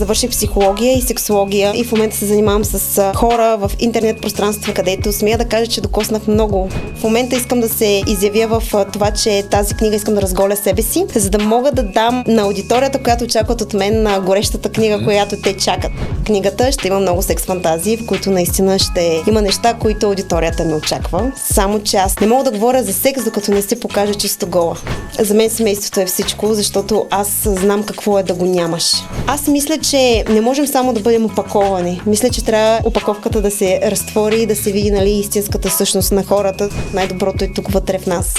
Завърших психология и сексология и в момента се занимавам с хора в интернет пространство, където смея да кажа, че докоснах много. В момента искам да се изявя в това, че тази книга искам да разголя себе си, за да мога да дам на аудиторията, която очакват от мен, на горещата книга, която те чакат. Книгата ще има много секс фантазии, в които наистина ще има неща, които аудиторията ми очаква. Само че аз не мога да говоря за секс, докато не се покажа чисто гола. За мен семейството е всичко, защото аз знам какво е да го нямаш. Аз мисля, че не можем само да бъдем опаковани. Мисля, че трябва опаковката да се разтвори, да се види, истинската същност на хората. Най-доброто е тук вътре в нас.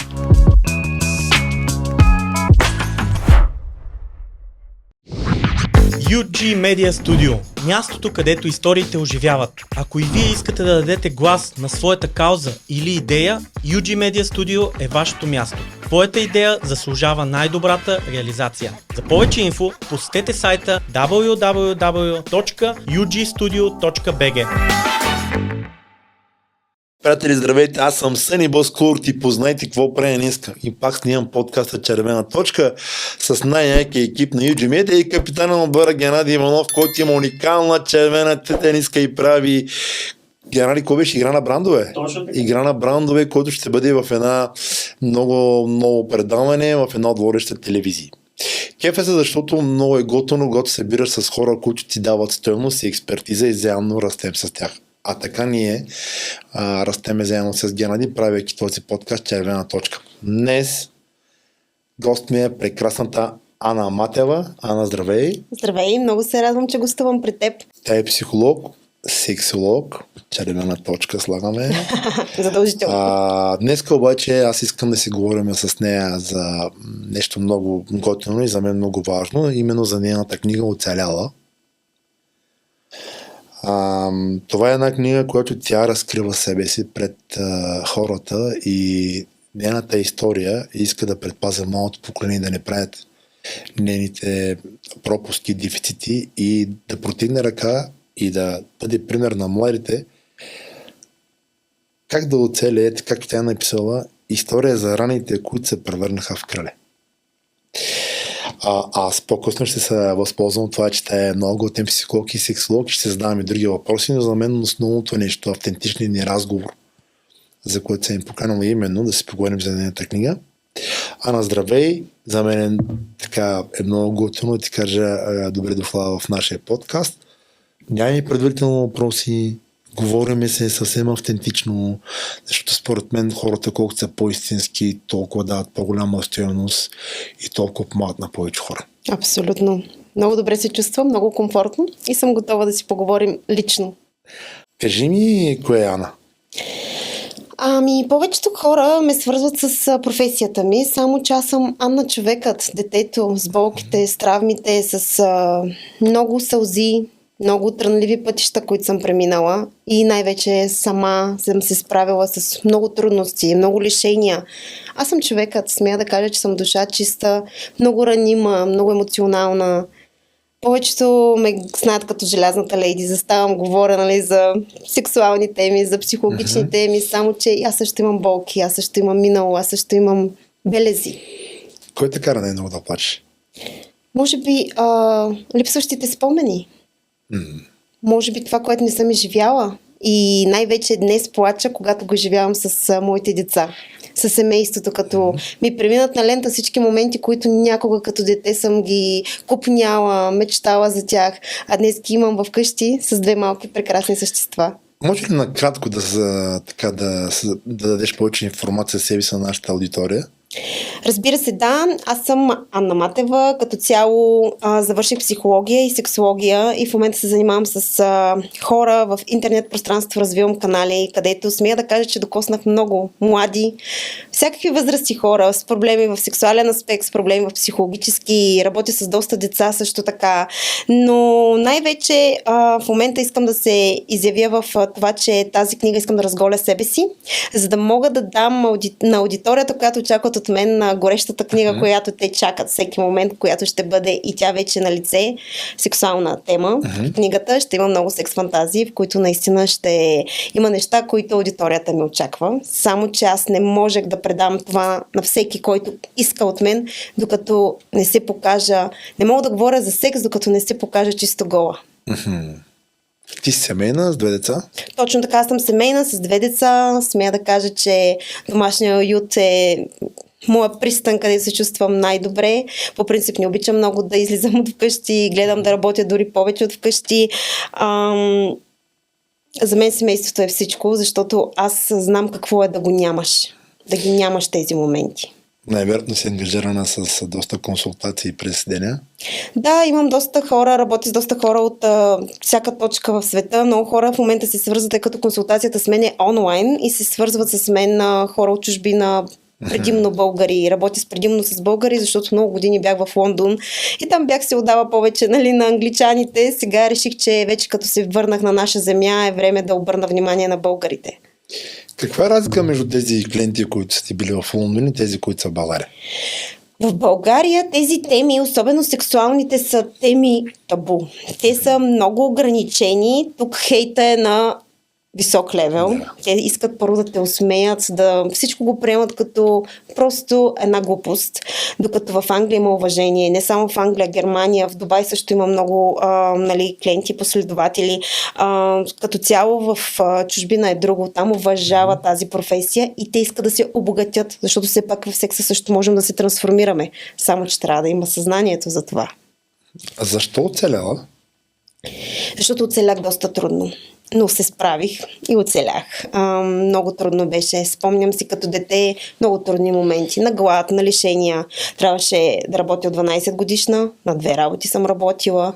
UG Media Studio. Мястото, където историите оживяват. Ако и вие искате да дадете глас на своята кауза или идея, UG Media Studio е вашето място. Твоята идея заслужава най-добрата реализация. За повече инфо посетете сайта www.ugstudio.bg. Приятели, здравейте, аз съм Съни Боскурт и познайте какво правя днеска. И пак снимам подкаста Червена точка с най-якия екип на UG Media и капитана на отбора Геннадий Иванов, който има уникална червена тениска и прави Геннадий, кой беше? Игра на брандове? Точно така. Игра на брандове, който ще бъде в една много предаване, в една от водеща телевизия. Кефе се, защото много е готово, когато се събираш с хора, които ти дават стойност и експертиза и заедно растем с тях. А така ние растеме заедно с Геннадий, правейки този подкаст Червена точка. Днес гост ми е прекрасната Ана Матева. Ана, здравей! Здравей, много се радвам, че гостувам при теб. Тя е психолог, сексолог, червена точка слагаме. Задължително. Днеска обаче аз искам да си говорим с нея за нещо много готино и за мен много важно, именно за нейната книга "Оцеляла". Това е една книга, която тя разкрива себе си пред хората и нейната история иска да предпазя малото поколение да не правят нейните пропуски, дефицити и да протигне ръка и да бъде пример на младите как да оцелеят, както тя е написала, история за раните, които се превърнаха в крале. Аз по-късно ще се възползвам от това, че тя е много готин психолог и сексолог и ще задавам и други въпроси, но за мен основното нещо, автентичният ни разговор, за който съм им поканал именно да си поговорим за нейната книга. Ана, здравей! За мен е много готино да ти кажа добре дошла в нашия подкаст. Нямаме предварително въпроси, говориме се съвсем автентично, защото според мен хората, колкото са по-истински, толкова дават по-голяма стойност и толкова помагат на повече хора. Абсолютно. Много добре се чувствам, много комфортно и съм готова да си поговорим лично. Кажи ми, кое е Ана? Повечето хора ме свързват с професията ми, само че аз съм Анна човекът, детето, с болките, с травмите, с много сълзи, много трънливи пътища, които съм преминала и най-вече сама съм се справила с много трудности, много лишения. Аз съм човекът, смея да кажа, че съм душа чиста, много ранима, много емоционална. Повечето ме знаят като желязната лейди, заставам, говоря за сексуални теми, за психологични теми, само че аз също имам болки, аз също имам минало, аз също имам белези. Кой те кара най-много да плачеш? Може би липсващите спомени. Може би това, което не съм изживяла. И най-вече днес плача, когато го живявам с моите деца. С семейството, като ми преминат на лента всички моменти, които някога като дете съм ги купняла, мечтала за тях, а днес ги имам вкъщи с две малки прекрасни същества. Може ли накратко да дадеш повече информация за себе си на нашата аудитория? Разбира се, да. Аз съм Анна Матева. Като цяло завърших психология и сексология и в момента се занимавам с хора в интернет пространство, развивам канали, където смея да кажа, че докоснах много млади, всякакви възрасти хора с проблеми в сексуален аспект, с проблеми в психологически, работя с доста деца също така. Но най-вече в момента искам да се изявя в това, че тази книга искам да разголя себе си, за да мога да дам на аудиторията, която очакват от мен на горещата книга, която те чакат всеки момент, която ще бъде и тя вече на лице, сексуална тема. В книгата ще има много секс фантазии, в които наистина ще има неща, които аудиторията ми очаква. Само че аз не можех да предам това на всеки, който иска от мен, докато не се покажа. Не мога да говоря за секс, докато не се покажа чисто гола. Ти си семейна с 2 деца? Точно така, съм семейна с 2 деца. Смея да кажа, че домашния уют е моя пристан, където се чувствам най-добре. По принцип не обичам много да излизам от вкъщи, гледам да работя дори повече от вкъщи. За мен семейството е всичко, защото аз знам какво е да го нямаш. Да ги нямаш тези моменти. Най-вероятно си ангажирана с доста консултации през деня. Да, имам доста хора, работя с доста хора от всяка точка в света. Много хора в момента се свързват, тъй като консултацията с мен е онлайн и се свързват с мен хора от чужбина, предимно българи. Работя предимно с българи, защото много години бях в Лондон и там бях се отдава повече на англичаните. Сега реших, че вече като се върнах на наша земя е време да обърна внимание на българите. Каква е разлика между тези клиенти, които са ти били в Лондон и тези, които са в България? В България тези теми, особено сексуалните, са теми табу. Те са много ограничени. Тук хейта е на висок левел. Да. Те искат първо да те усмеят, да всичко го приемат като просто една глупост. Докато в Англия има уважение. Не само в Англия, Германия, в Дубай също има много клиенти, последователи. Като цяло в чужбина е друго. Там уважава тази професия и те искат да се обогатят, защото все пак в секса също можем да се трансформираме. Само че трябва да има съзнанието за това. А защо оцеляла? Защото оцелях доста трудно. Но се справих и оцелях. Много трудно беше. Спомням си като дете много трудни моменти. На глад, на лишения. Трябваше да работя от 12 годишна. На 2 работи съм работила.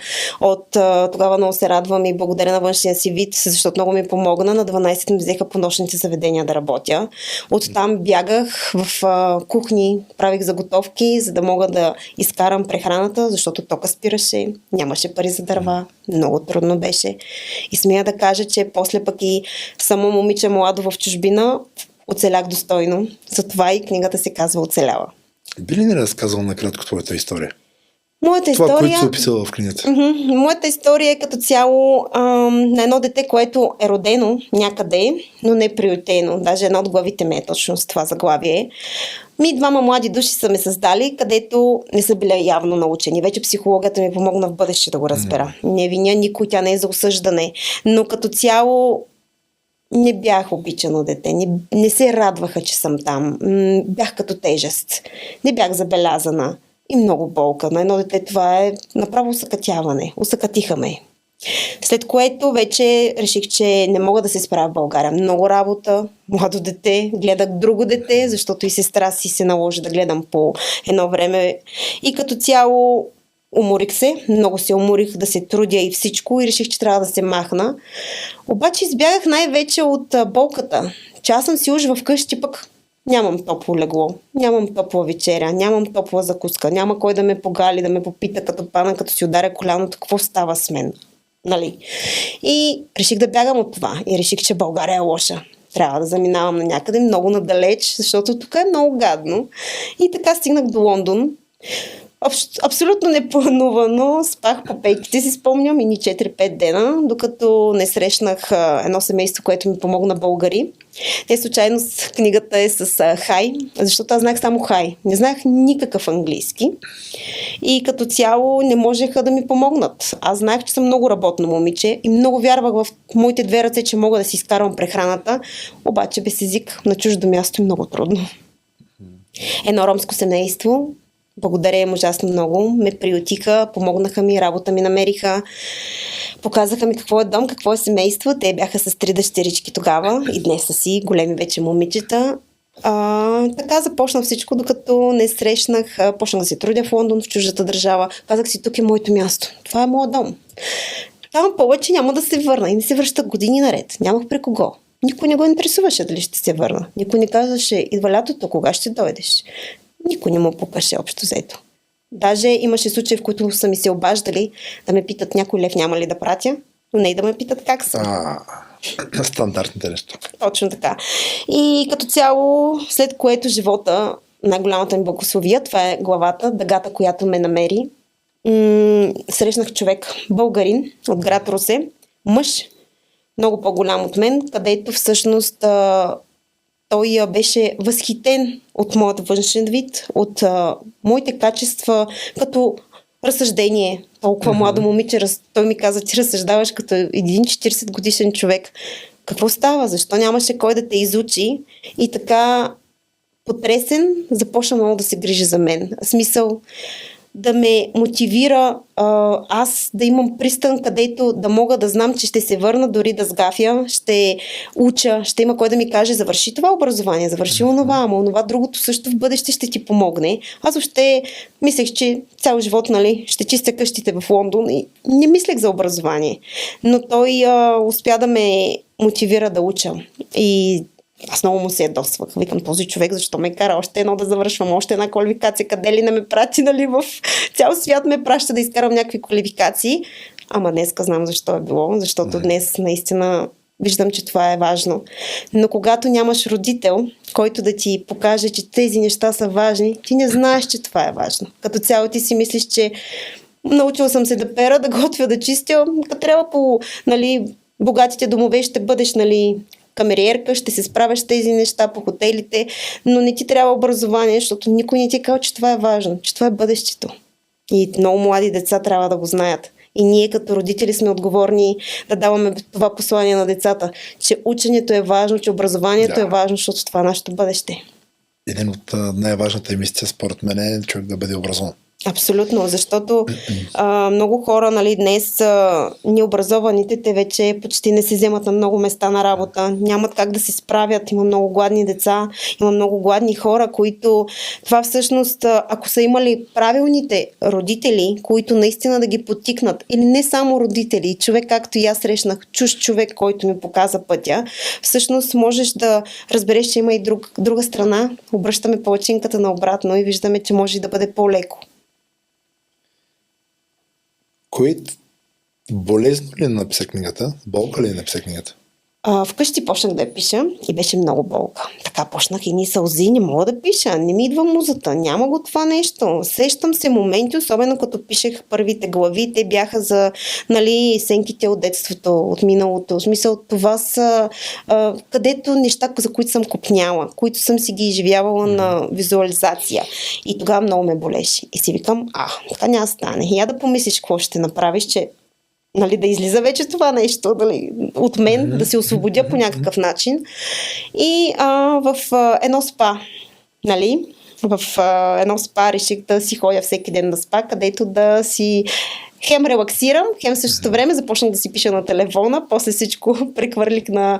Тогава много се радвам и благодаря на външния си вид, защото много ми помогна. На 12 ми взеха по нощните заведения да работя. Оттам бягах в кухни, правих заготовки, за да мога да изкарам прехраната, защото тока спираше. Нямаше пари за дърва. Много трудно беше. И смея да кажа, че после пък и само момиче младо в чужбина оцелях достойно. Затова и книгата се казва "Оцеляла". Би ли ни разказал накратко твоята история? Моята това, история... което се описала в книгата. Моята история е като цяло на едно дете, което е родено някъде, но не приютено. Даже една от главите ми е точно с това заглавие. Двама млади души са ме създали, където не са били явно научени. Вече психологията ми помогна в бъдеще да го разбера. Не виня никой, тя не е за осъждане. Но като цяло не бях обичано дете. Не се радваха, че съм там. Бях като тежест. Не бях забелязана. И много болка. На едно дете това е направо усъкатяване. Усъкатиха ме. След което вече реших, че не мога да се справя в България. Много работа, младо дете, гледах друго дете, защото и сестра си се наложи да гледам по едно време. И като цяло уморих се, много се уморих да се трудя и всичко и реших, че трябва да се махна. Обаче избягах най-вече от болката. Че аз съм си уж вкъщи, пък нямам топло легло, нямам топла вечеря, нямам топла закуска, няма кой да ме погали, да ме попита като пана, като си ударя коляното, какво става с мен. Нали? И реших да бягам от това. И реших, че България е лоша. Трябва да заминавам на някъде много надалеч, защото тук е много гадно. И така стигнах до Лондон. Абсолютно непланувано. Спах по пейките, си спомням, и ни 4-5 дена, докато не срещнах едно семейство, което ми помогна, българи. Те случайно книгата е с хай, защото аз знаех само хай. Не знаех никакъв английски. И като цяло не можеха да ми помогнат. Аз знаех, че съм много работно момиче и много вярвах в моите 2 ръце, че мога да си изкарвам прехраната, обаче без език на чуждо място е много трудно. Едно ромско семейство, благодаря им ужасно много, ме приютиха, помогнаха ми, работа ми намериха, показаха ми какво е дом, какво е семейство. Те бяха с 3 дъщерички тогава и днес са си големи вече момичета. Така започна всичко, докато не срещнах, почнах да се трудя в Лондон, в чуждата държава. Казах си, тук е моето място, това е моят дом. Там повече няма да се върна и не се връща години наред. Нямах при кого. Никой не го интересуваше дали ще се върна. Никой не казваше, идва лятото, кога ще дойдеш. Никой не му пукаше общо взето. Даже имаше случаи, в които са ми се обаждали да ме питат някой лев няма ли да пратя, но не и да ме питат как съм. Стандартните неща. Точно така. И като цяло, след което живота най-голямата ми благословия. Това е главата, дъгата, която ме намери. Срещнах човек, българин от град Русе, мъж, много по-голям от мен, където всъщност той беше възхитен от моят външен вид, от моите качества, като разсъждение. Толкова младо момиче, той ми каза, ти разсъждаваш като един 40 годишен човек. Какво става? Защо нямаше кой да те изучи? И така, потресен, започна много да се грижи за мен. В смисъл да ме мотивира аз да имам пристан, където да мога да знам, че ще се върна дори да сгафя, ще уча, ще има кой да ми каже, завърши това образование, завърши онова, ама онова другото също в бъдеще ще ти помогне. Аз въобще мислех, че цял живот, нали, ще чистя къщите в Лондон и не мислех за образование. Но той успя да ме мотивира да уча. И аз много му се ядосвах. Викам, този човек, защо ме кара още едно да завършвам, още една квалификация, къде ли не ме прати, нали, в цял свят ме праща да изкарам някакви квалификации. Ама днеска знам защо е било, защото днес наистина виждам, че това е важно. Но когато нямаш родител, който да ти покаже, че тези неща са важни, ти не знаеш, че това е важно. Като цяло ти си мислиш, че научила съм се да пера, да готвя, да чистя, като трябва по, нали, богатите домове ще бъдеш, нали, камериерка, ще се справяш с тези неща по хотелите, но не ти трябва образование, защото никой не ти казва, че това е важно, че това е бъдещето. И много млади деца трябва да го знаят. И ние като родители сме отговорни да даваме това послание на децата, че ученето е важно, че образованието е важно, защото това е нашето бъдеще. Един от най-важната мисия според мен е човек да бъде образован. Абсолютно, защото много хора, нали, днес необразованите, те вече почти не се вземат на много места на работа, нямат как да се справят, има много гладни деца, има много гладни хора, които това всъщност, ако са имали правилните родители, които наистина да ги подтикнат, или не само родители, човек, както и аз срещнах, чужд човек, който ми показа пътя, всъщност можеш да разбереш, че има и друга страна, обръщаме палачинката наобратно и виждаме, че може да бъде по-леко. Кой болезно ли написа книгата? Болка ли написа книгата? Вкъщи почнах да я пиша и беше много болка. Така почнах и ни сълзи, не мога да пиша, не ми идва музата, няма го това нещо. Сещам се моменти, особено като пишех първите глави, те бяха за, нали, сенките от детството, от миналото. В смисъл, това са където неща, за които съм копняла, които съм си ги изживявала на визуализация. И тогава много ме болеше. И си викам, така няма стане. Я да помислиш какво ще направиш, че, нали, да излиза вече това нещо, нали, от мен, да се освободя по някакъв начин. И в едно спа, нали, в едно спа реших да си ходя всеки ден на спа, където да си хем релаксирам, хем същото време започнах да си пиша на телефона, после всичко прехвърлих на,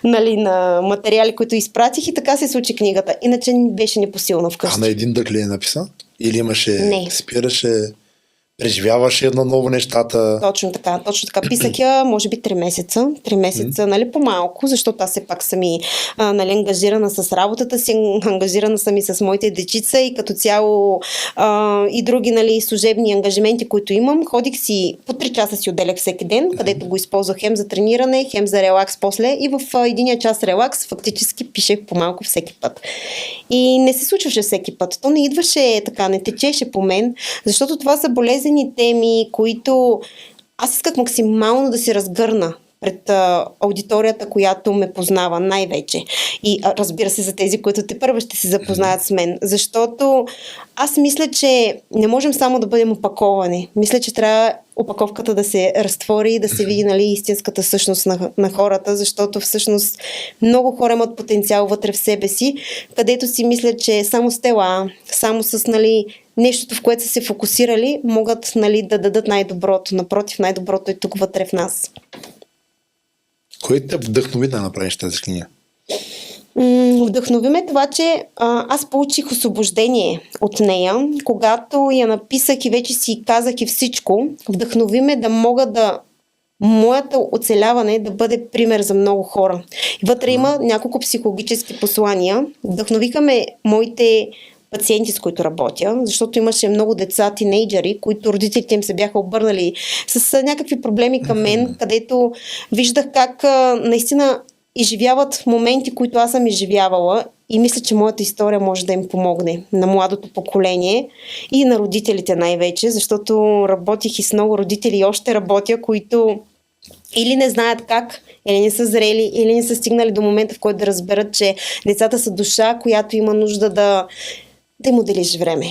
нали, на материали, които изпратих и така се случи книгата. Иначе беше непосилна вкъщи. А на един дъх ли е написа? Или имаше, спираше, преживяваше едно ново нещата? Точно така. Писах я, може би 3 месеца. 3 месеца, нали, по-малко, защото аз все пак съм и, нали, ангажирана с работата си, ангажирана съм и с моите дечица и като цяло и други, нали, служебни ангажименти, които имам. Ходих си, по 3 часа си отделях всеки ден, където го използвах хем за трениране, хем за релакс после и в единия час релакс фактически пишех по-малко всеки път. И не се случваше всеки път. То не идваше така, не течеше по мен, защото това са болезни теми, които аз исках максимално да се разгърна пред аудиторията, която ме познава най-вече. И разбира се, за тези, които те първо ще се запознаят с мен. Защото аз мисля, че не можем само да бъдем опаковани. Мисля, че трябва опаковката да се разтвори и да се види, нали, истинската същност на хората, защото всъщност много хора имат потенциал вътре в себе си, където си мислят, че само с тела, само с, нали, нещото, в което са се фокусирали, могат, нали, да дадат най-доброто. Напротив, най-доброто е тук вътре в нас. Кой те вдъхнови да направиш тази книга? Вдъхнови ме това, че аз получих освобождение от нея. Когато я написах и вече си казах и всичко, вдъхнови ме да мога да моето оцеляване да бъде пример за много хора. И вътре има няколко психологически послания. Вдъхновиха ме моите пациенти, с които работя, защото имаше много деца, тинейджери, които родителите им се бяха обърнали с някакви проблеми към мен, където виждах как наистина изживяват моменти, които аз съм изживявала И мисля, че моята история може да им помогне на младото поколение и на родителите най-вече, защото работих и с много родители и още работя, които или не знаят как, или не са зрели, или не са стигнали до момента, в който да разберат, че децата са душа, която има нужда да им отделиш време.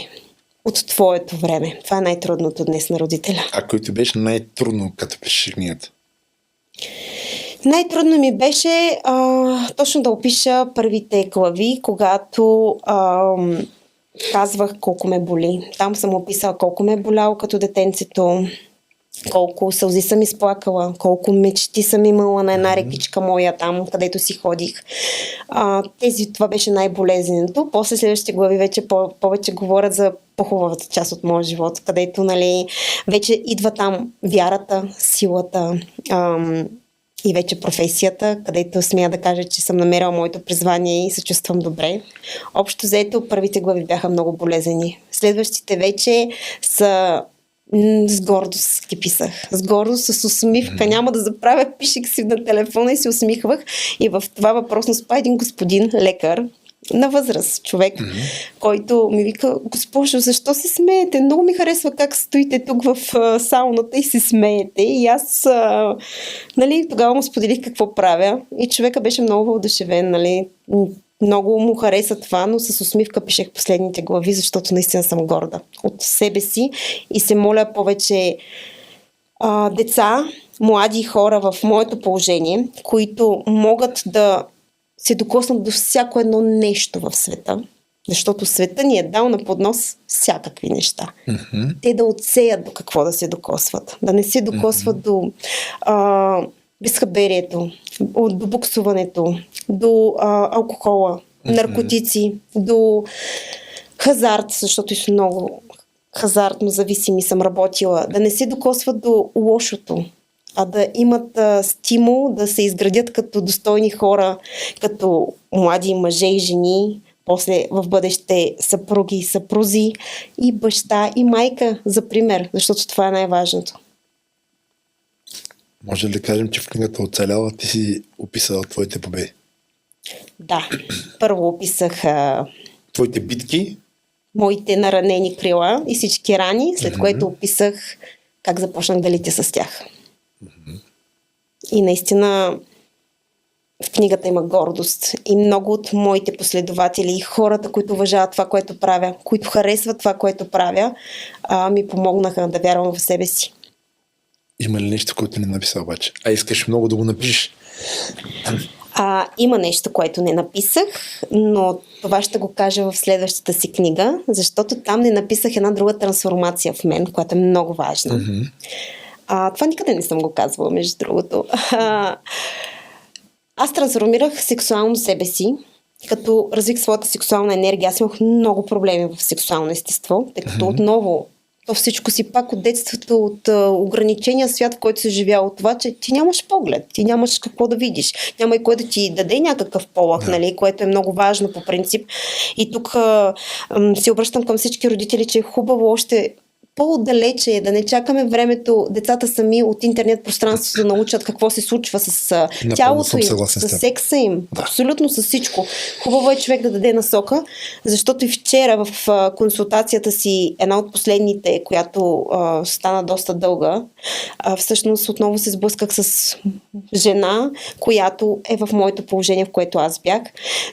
От твоето време. Това е най-трудното днес на родителя. А който беше най-трудно, като пишеш книгата? Най-трудно ми беше точно да опиша първите глави, когато казвах колко ме боли. Там съм описала колко ме е боляло като детенцето, колко сълзи съм изплакала, колко мечти съм имала на една рекичка моя там, където си ходих. Това беше най-болезненото. После следващите глави вече повече говорят за по-хубавата част от моя живот, където вече идва там вярата, силата и вече професията, където смея да кажа, че съм намерила моето призвание и се чувствам добре. Общо взето, първите глави бяха много болезнени. Следващите вече са с гордост ги писах. С гордост, с усмивка. Няма да забравя, пишех си на телефона и се усмихвах. И в това въпросно спа един господин, лекар, на възраст човек, който ми вика: госпожо, защо се смеете? Много ми харесва как стоите тук в сауната и се смеете. И аз тогава му споделих какво правя. И човека беше много въодушевен. Много му хареса това, но с усмивка пишех последните глави, защото наистина съм горда от себе си и се моля повече деца, млади хора в моето положение, които могат да се докоснат до всяко едно нещо в света, защото света ни е дал на поднос всякакви неща. Те да отсеят до какво да се докосват, да не се докосват до безхаберието, до буксуването, до алкохола, наркотици, до хазарт, защото и много хазартно зависими съм работила, да не се докосват до лошото, а да имат стимул да се изградят като достойни хора, като млади мъже и жени, после в бъдеще съпруги и съпрузи, и баща и майка, за пример, защото това е най-важното. Може ли да кажем, че в книгата "Оцеляла" ти си описала твоите победи? Да. Първо описах твоите битки, моите наранени крила и всички рани, след което описах как започнах да летя с тях. И наистина в книгата има гордост. И много от моите последователи и хората, които уважават това, което правя, които харесват това, което правя, ми помогнаха да вярвам в себе си. Има ли нещо, което не написа обаче? Искаш много да го напишеш? Има нещо, което не написах, но това ще го кажа в следващата си книга, защото там не написах една друга трансформация в мен, която е много важна. Това никъде не съм го казвала, между другото. Аз трансформирах сексуално себе си, като развих своята сексуална енергия. Аз имах много проблеми в сексуално естество, тъй като отново то всичко си пак от детството, от ограничения свят, в който се живял, от това, че ти нямаш поглед, ти нямаш какво да видиш, няма и кой да ти даде някакъв полъх, което е много важно по принцип. И тук се обръщам към всички родители, че е хубаво още по-отдалече е, да не чакаме времето децата сами от интернет пространството да научат какво се случва с тялото им, с секса им, абсолютно с всичко. Хубаво е човек да даде насока, защото и вчера в консултацията си, една от последните, която стана доста дълга, всъщност отново се сблъсках с жена, която е в моето положение, в което аз бях,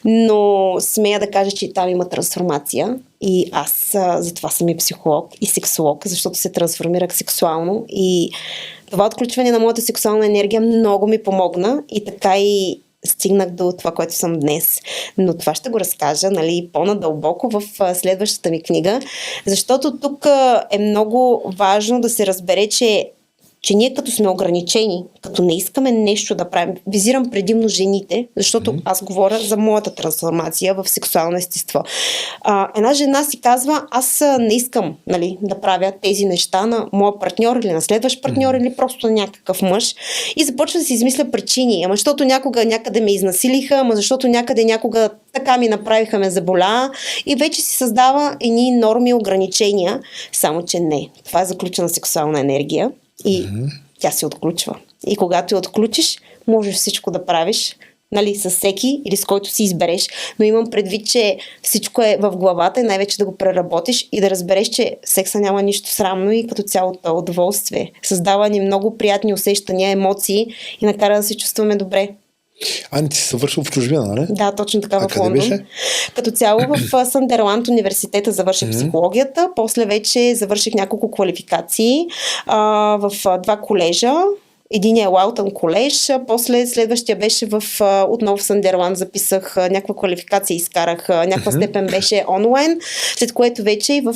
но смея да кажа, че там има трансформация. И аз затова съм и психолог и сексолог, защото се трансформирах сексуално и това отключване на моята сексуална енергия много ми помогна и така и стигнах до това, което съм днес. Но това ще го разкажа по-надълбоко в следващата ми книга, защото тук е много важно да се разбере, че ние като сме ограничени, като не искаме нещо да правим, визирам предимно жените, защото аз говоря за моята трансформация в сексуално естество. Една жена си казва: аз не искам да правя тези неща на моя партньор или на следващ партньор или просто на някакъв мъж, и започва да си измисля причини. Ама защото някъде ме изнасилиха, ама защото някога така ми направиха, ме заболя, и вече си създава едни норми и ограничения, само че не. Това е заключена сексуална енергия. И тя се отключва. И когато я отключиш, можеш всичко да правиш, нали, с всеки или с който си избереш, но имам предвид, че всичко е в главата и най-вече да го преработиш и да разбереш, че секса няма нищо срамно и като цялото удоволствие. Създава ни много приятни усещания, емоции и накара да се чувстваме добре. Ани, ти си завършил в чужбина, нали? Да, точно така, в къде Лондон. беше? Като цяло в Съндерланд университета завърших психологията, после вече завърших няколко квалификации в два колежа. Единият е Уалтън колеж, после следващия беше отново в Съндерланд, записах някаква квалификация, изкарах някаква степен беше онлайн, след което вече и в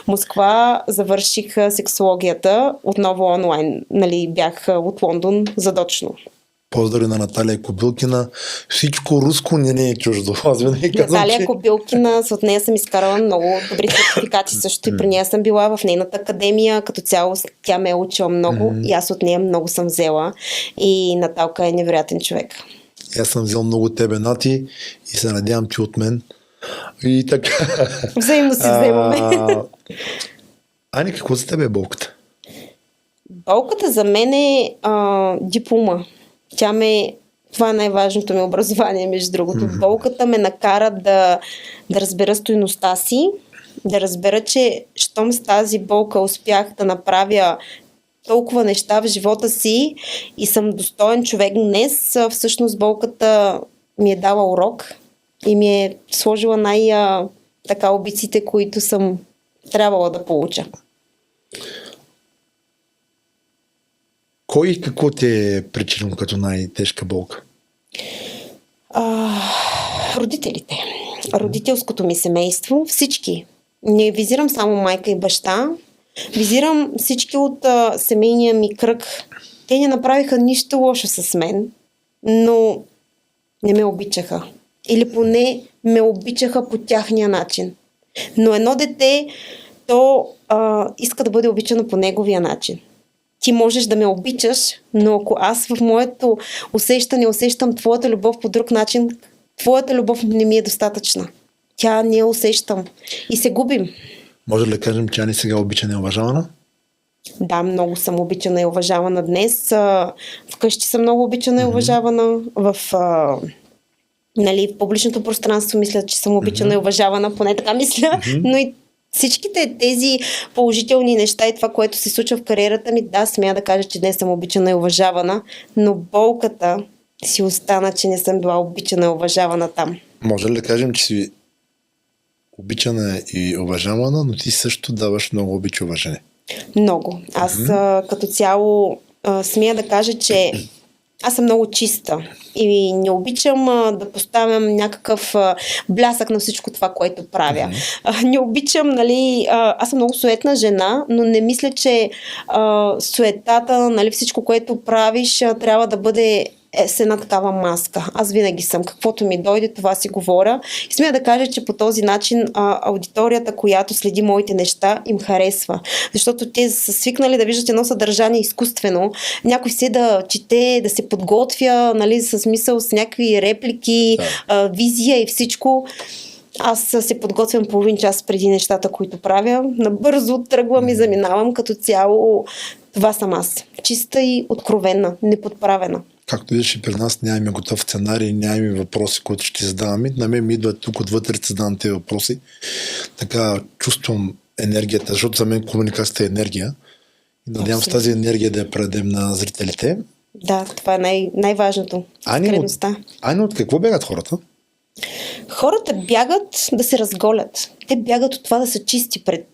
Москва завърших сексологията, отново онлайн, нали, бях от Лондон задочно. Поздрави на Наталия Кобилкина. Всичко руско не е чуждо. Аз винаги казвам, Наталия Кобилкина, от нея съм изкарала много добри сертификати, също и при нея съм била в нейната академия, като цяло тя ме е учила много и аз от нея много съм взела и Наталка е невероятен човек. Аз съм взел много тебе, Нати, и се надявам ти от мен. И така. Взаимно си вземаме. Ани, какво за тебе е болката? Болката за мен е диплома. Това е най-важното ми образование, между другото. Болката ме накара да разбера стойността си, да разбера, че щом с тази болка успях да направя толкова неща в живота си и съм достоен човек днес, всъщност болката ми е дала урок и ми е сложила така обиците, които съм трябвала да получа. Кой и какво те е причинило като най-тежка болка? Родителите. Родителското ми семейство. Всички. Не визирам само майка и баща. Визирам всички от семейния ми кръг. Те не направиха нищо лошо с мен, но не ме обичаха. Или поне ме обичаха по тяхния начин. Но едно дете, то иска да бъде обичано по неговия начин. Ти можеш да ме обичаш, но ако аз в моето усещане усещам твоята любов по друг начин, твоята любов не ми е достатъчна. Тя не я усещам. И се губим. Може ли да кажем, че Ани сега е обичана и уважавана? Да, много съм обичана и уважавана днес. Вкъщи съм много обичана и уважавана. В публичното пространство мисля, че съм обичана и уважавана, поне така мисля. Но и всичките тези положителни неща и това, което се случва в кариерата ми, да, смея да кажа, че днес съм обичана и уважавана, но болката си остана, че не съм била обичана и уважавана там. Може ли да кажем, че си обичана и уважавана, но ти също даваш много обич и уважение? Много. Аз като цяло смея да кажа, че аз съм много чиста и не обичам да поставям някакъв блясък на всичко това, което правя. Не обичам, аз съм много суетна жена, но не мисля, че суетата, всичко, което правиш, трябва да бъде с една такава маска. Аз винаги съм. Каквото ми дойде, това си говоря. И смея да кажа, че по този начин аудиторията, която следи моите неща, им харесва. Защото те са свикнали да виждат едно съдържание изкуствено. Някой се да чете, да се подготвя, с мисъл, с някакви реплики, визия и всичко. Аз се подготвям половин час преди нещата, които правя. Набързо тръгвам и заминавам. Като цяло това съм аз. Чиста и откровена, неподправена. Както виждаш и при нас нямаме готов сценарий, нямаме въпроси, които ще задаваме. На мен ми идват тук отвътре, да задавам тези въпроси. Така чувствам енергията, защото за мен комуникацията е енергия. И надявам се тази енергия да я предадем на зрителите. Да, това е най-важното. Ани, от какво бягат хората? Хората бягат да се разголят. Те бягат от това да са чисти пред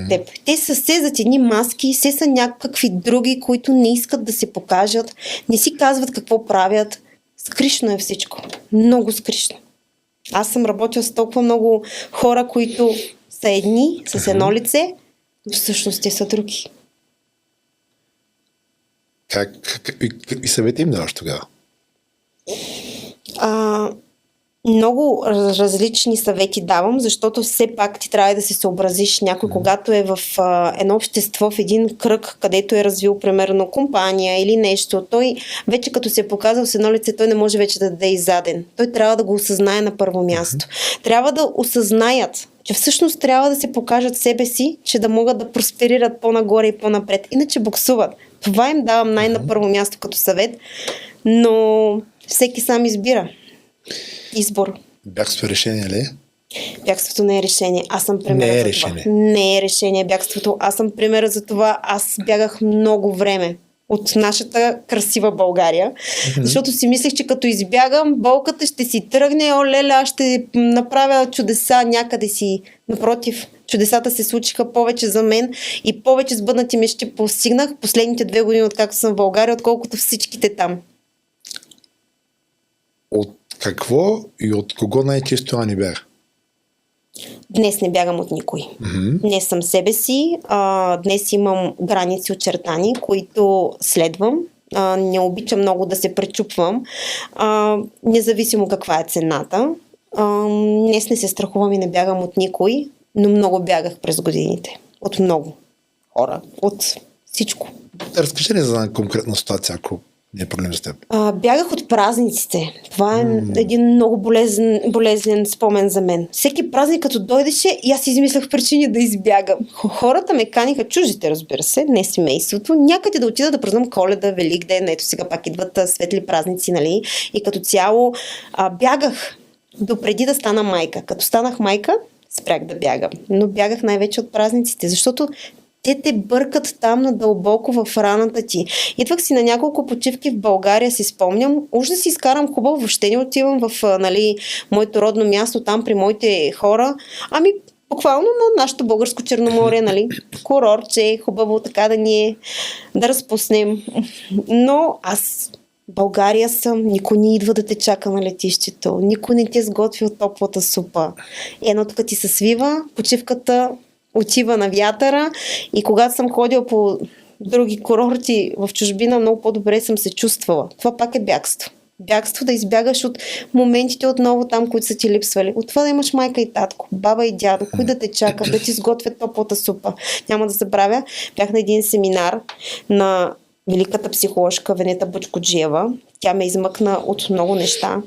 теб. Те са се зад едни маски, се са някакви други, които не искат да се покажат, не си казват какво правят. Скришно е всичко. Много скришно. Аз съм работила с толкова много хора, които са едни, с едно лице, но всъщност те са други. И съвети им даваш тогава? Много различни съвети давам, защото все пак ти трябва да се съобразиш някой, когато е в едно общество, в един кръг, където е развил примерно компания или нещо, той вече като се е показал с едно лице, той не може вече да даде заден. Той трябва да го осъзнае на първо място. Трябва да осъзнаят, че всъщност трябва да се покажат себе си, че да могат да просперират по-нагоре и по-напред. Иначе буксуват. Това им давам най-на първо място като съвет. Но Всеки сам избира. Избор. Бягство решение ли? Бягството не е решение. Аз съм примера Не е за решение. това. Не е решение бягството. Аз съм примера за това. Аз бягах много време от нашата красива България, защото си мислех, че като избягам, болката ще си тръгне, леле, аз ще направя чудеса някъде си. Напротив, чудесата се случиха повече за мен и повече сбъднати мечти постигнах последните 2 години, откакто съм в България, отколкото всичките там. От какво и от кого най-често не бяга? Днес не бягам от никой. Днес съм себе си. Днес имам граници очертани, които следвам. Не обичам много да се пречупвам, независимо каква е цената. Днес не се страхувам и не бягам от никой, но много бягах през годините. От много хора. От всичко. Разкажи ли за конкретна ситуация, ако не е проблем за теб? Бягах от празниците. Това е един много болезнен спомен за мен. Всеки празник, като дойдеше, и аз измислях причини да избягам. Хората ме каниха, чуждите, разбира се, не семейството, някъде да отида да празнувам Коледа, Великден, ето сега пак идват светли празници, нали? И като цяло бягах допреди да стана майка. Като станах майка, спрях да бягам. Но бягах най-вече от празниците, защото те бъркат там надълбоко в раната ти. Идвах си на няколко почивки в България, си спомням. Уж да си изкарам хубаво, въобще не отивам в моето родно място, там при моите хора. Буквално на нашето българско Черноморие, нали? Курортче, хубаво така да разпуснем. Но аз България съм, никой не идва да те чака на летището, никой не ти е сготвил топлата супа. Едното като ти се свива, почивката отива на вятъра и когато съм ходила по други курорти в чужбина, много по-добре съм се чувствала. Това пак е бягство. Бягство да избягаш от моментите отново там, които са ти липсвали. От това да имаш майка и татко, баба и дядо, които да те чакат, да ти сготвят топлата супа. Няма да забравя, бях на един семинар на великата психоложка Венета Бучкоджиева. Тя ме измъкна от много неща,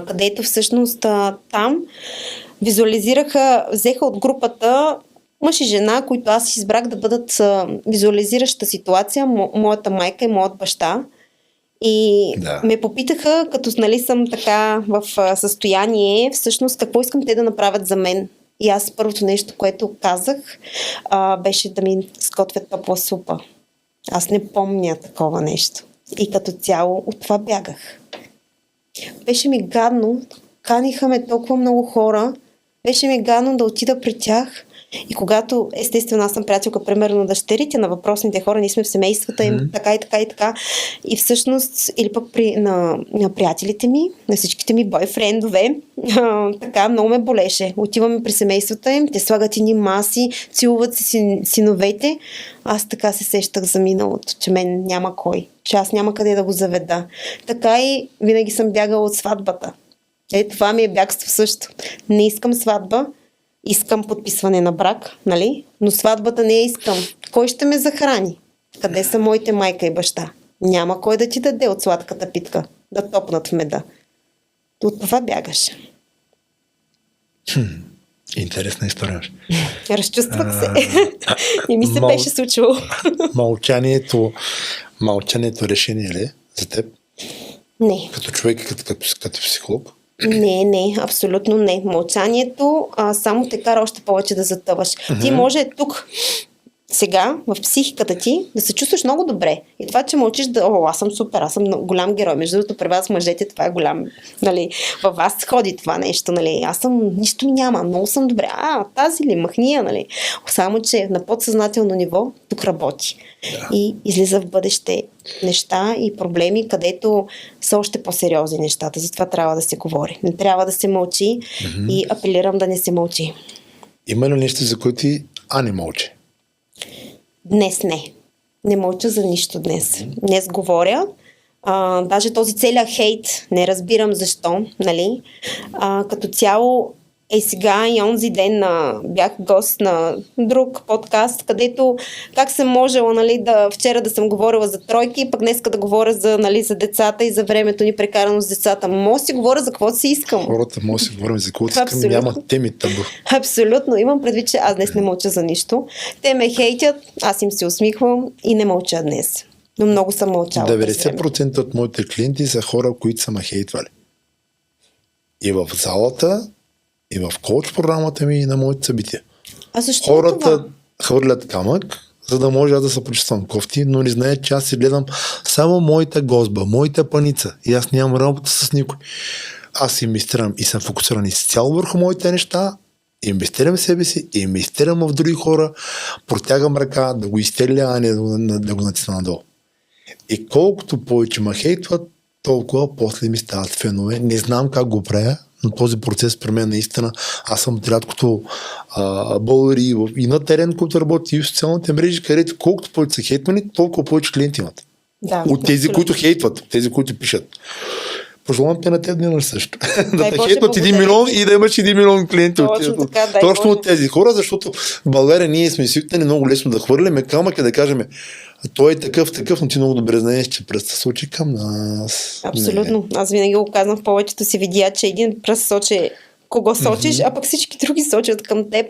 където всъщност там взеха от групата мъж и жена, които аз избрах да бъдат визуализираща ситуация, моята майка и моят баща. И ме попитаха, като съм така в състояние, всъщност какво искам те да направят за мен. И аз първото нещо, което казах, беше да ми сготвят топла супа. Аз не помня такова нещо. И като цяло от това бягах. Беше ми гадно, каниха ме толкова много хора, беше ми гадно да отида при тях. И когато, естествено, аз съм приятелка, примерно на дъщерите, на въпросните хора, ние сме в семействата им, така и така и така. И всъщност, или пък на приятелите ми, на всичките ми бойфрендове, така много ме болеше. Отиваме при семействата им, те слагат ини маси, целуват си синовете. Аз така се сещах за миналото, че мен няма кой, че аз няма къде да го заведа. Така и винаги съм бягала от сватбата. Това ми е бягство също. Не искам сватба, искам подписване на брак, нали? Но сватбата не я искам. Кой ще ме захрани? Къде са моите майка и баща? Няма кой да ти даде от сладката питка, да топнат в меда. От това бягаш. Интересна история. Разчувствах се. Не ми се беше случило. Мълчанието решение ли за теб? Не. Като човек, като психолог? Не, абсолютно не. Мълчанието само те кара още повече да затъваш. Ти може тук, сега, в психиката ти, да се чувстваш много добре. И това, че мълчиш, аз съм супер, аз съм голям герой. Между другото, при вас мъжете, това е голям, нали, във вас ходи това нещо, нали. Аз съм, нищо ми няма, много съм добре. Тази ли, махния, нали. Само, че на подсъзнателно ниво тук работи. Да. И излиза в бъдеще неща и проблеми, където са още по-сериозни нещата. Затова трябва да се говори. Не трябва да се мълчи и апелирам да не се мълчи. Има ли нещо, за което ти не мълчи? Днес не. Не мълча за нищо днес. Днес говоря. Даже този целият хейт, не разбирам защо, нали? Като цяло сега и онзи ден бях гост на друг подкаст, където как съм можела, нали, вчера да съм говорила за тройки, пък днеска да говоря за децата и за времето ни прекарано с децата. Може да си говоря за каквото си искам. Хората може да си говорим за каквото си искам, няма теми табу. Абсолютно. Имам предвид, че аз днес не мълча за нищо. Те ме хейтят, аз им се усмихвам и не мълча днес. Но много съм мълчала. 90% от моите клиенти са хора, които са ме хейтвали. И в залата, и в коуч програмата ми, и на моите събития. А защо Хората това? хвърлят камък, за да може аз да се почувствам кофти, но не знаят, че аз си гледам само моята гозба, моята паница. И аз нямам работа с никой. Аз инвестирам и съм фокусиран изцяло върху моите неща, инвестирам в себе си, инвестирам в други хора, протягам ръка да го изтеля, а не да го натисна надолу. И колкото повече ме хейтват, толкова после ми стават фенове. Не знам как го правя, но този процес при мен наистина, аз съм от рядкото българи и на терен, който работи и в социалните мрежи, където колкото повече са хейтвани, толкова повече клиенти имат. Да, От тези, абсолютно. които хейтват, от тези, които пишат. Пожелавам те на теб да имаш също. Да Дай те Боже, хейтват 1 благодаря. милион и да имаш 1 милион клиенти. Точно така, дай Точно Боже. от тези хора, защото в България ние сме свикнали много лесно да хвърляме камък и да кажем той е такъв, но ти много добре знаеш, че пръста сочи към нас. Абсолютно. Аз винаги го казвам в повечето си видеа, че един пръст сочи кого сочиш, а пък всички други сочат към теб.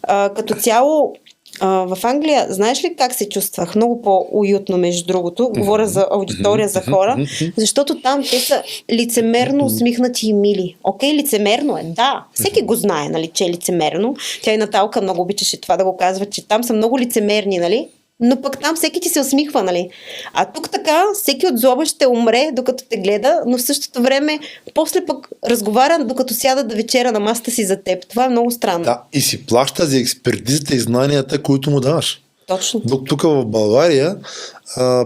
Като цяло, в Англия, знаеш ли как се чувствах? Много по-уютно, между другото. Говоря за аудитория, за хора, защото там те са лицемерно усмихнати и мили. Окей, лицемерно е, да. Всеки го знае, нали, че е лицемерно. Тя и Наталка много обичаше това да го казва, че там са много лицемерни, нали? Но пък там всеки ти се усмихва, нали? А тук така, всеки от злоба ще умре, докато те гледа, но в същото време после пък разговаря, докато сяда да вечера на масата си за теб. Това е много странно. Да, и си плаща за експертизата и знанията, които му даваш. Точно. Докато тук в България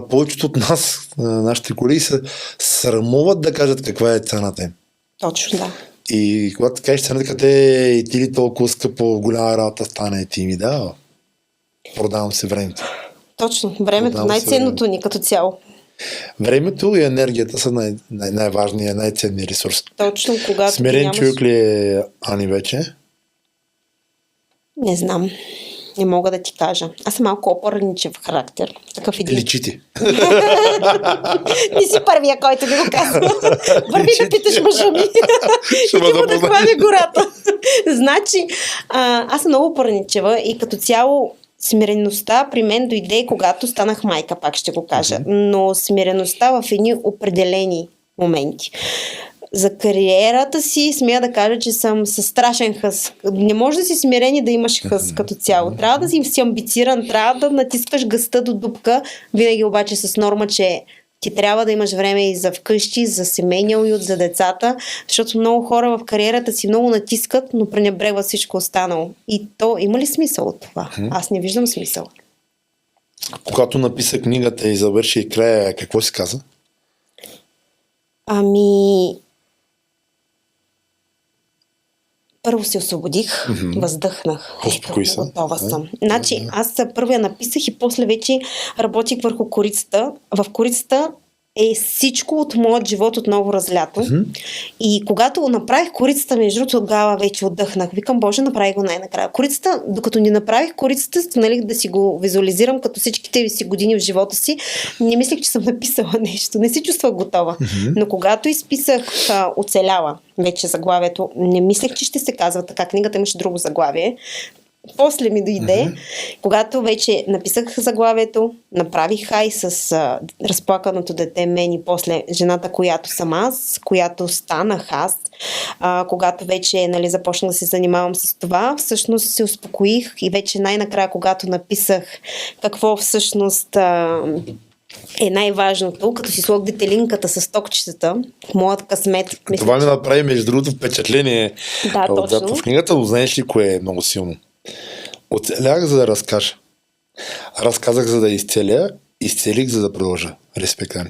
повечето от нас, нашите колеги, се срамуват да кажат каква е цената им. Точно, да. И когато кажеш цената, и ти ли толкова скъпо, голяма работа стане, ти ми дава. Продавам се времето. Точно. Времето Продавам най-ценното ни като цяло. Времето и енергията са най-важният, най-ценният ресурс. Точно, когато Смирен нямаш... човек ли е Ани вече? Не знам. Не мога да ти кажа. Аз съм малко опорничев характер. Такъв един. Личи ти. Ти си първия, който ми го казва. Върви да питаш мъжа ми. Ще И ме ти му да запознаеш. хвали гората. Значи, аз съм много порничева и като цяло смиреността при мен дойде, когато станах майка, пак ще го кажа. Но смиреността в едни определени моменти. За кариерата си смея да кажа, че съм със страшен хъс. Не може да си смирен и да имаш хъс като цяло. Трябва да си амбициран, трябва да натискаш гъста до дупка, винаги обаче с норма, че ти трябва да имаш време и за вкъщи, за семейния уют, за децата, защото много хора в кариерата си много натискат, но пренебрегват всичко останало. И то има ли смисъл от това? Аз не виждам смисъл. Когато написа книгата и завърши края, какво си каза? Ами... Първо се освободих, въздъхнах. Успокой се. Готова съм. Значи, аз първо я написах и после вече работих върху корицата. В корицата е всичко от моят живот отново разлято. И когато направих корицата, между другото, тогава вече отдъхнах. Викам, Боже, направих го най-накрая. Корицата, докато не направих корицата, станалих да си го визуализирам като всичките си години в живота си. Не мислех, че съм написала нещо. Не се чувствах готова. Но когато изписах Оцеляла, вече заглавието, не мислех, че ще се казва така. Книгата имаше друго заглавие. После ми дойде, когато вече написах заглавието, направих хай с разплаканото дете мен и после жената, която съм аз, която станах аз, когато вече започнах да се занимавам с това, всъщност се успокоих и вече най-накрая, когато написах какво всъщност е най-важното, като си слог детелинката с токчетата, в моят късмет. Това ми направи, между другото, впечатление. Да, точно. В книгата, но знаеш ли кое е много силно? Оцелях, за да разкажа. Разказах, за да изцеля, изцелих, за да продължа. Респект, Ани.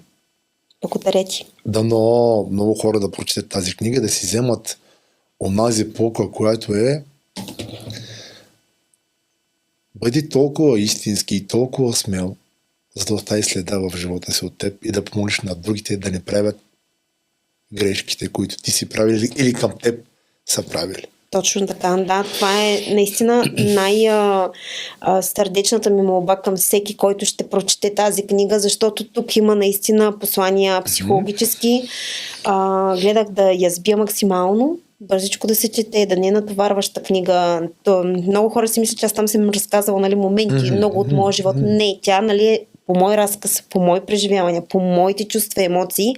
Благодаря ти. Дано много хора да прочитат тази книга, да си вземат онази полка, която е бъди толкова истински и толкова смел, за да остави следа в живота си от теб и да помолиш на другите да не правят грешките, които ти си правили или към теб са правили. Точно така, да. Това е наистина най-сърдечната ми молба към всеки, който ще прочете тази книга, защото тук има наистина послания психологически. Гледах да я сбия максимално, бързичко да се чете, да не е натоварваща книга. Много хора си мислят, че аз там съм разказвала моменти, много от моя живот. Не, тя е по мой разказ, по мои преживявания, по моите чувства и емоции,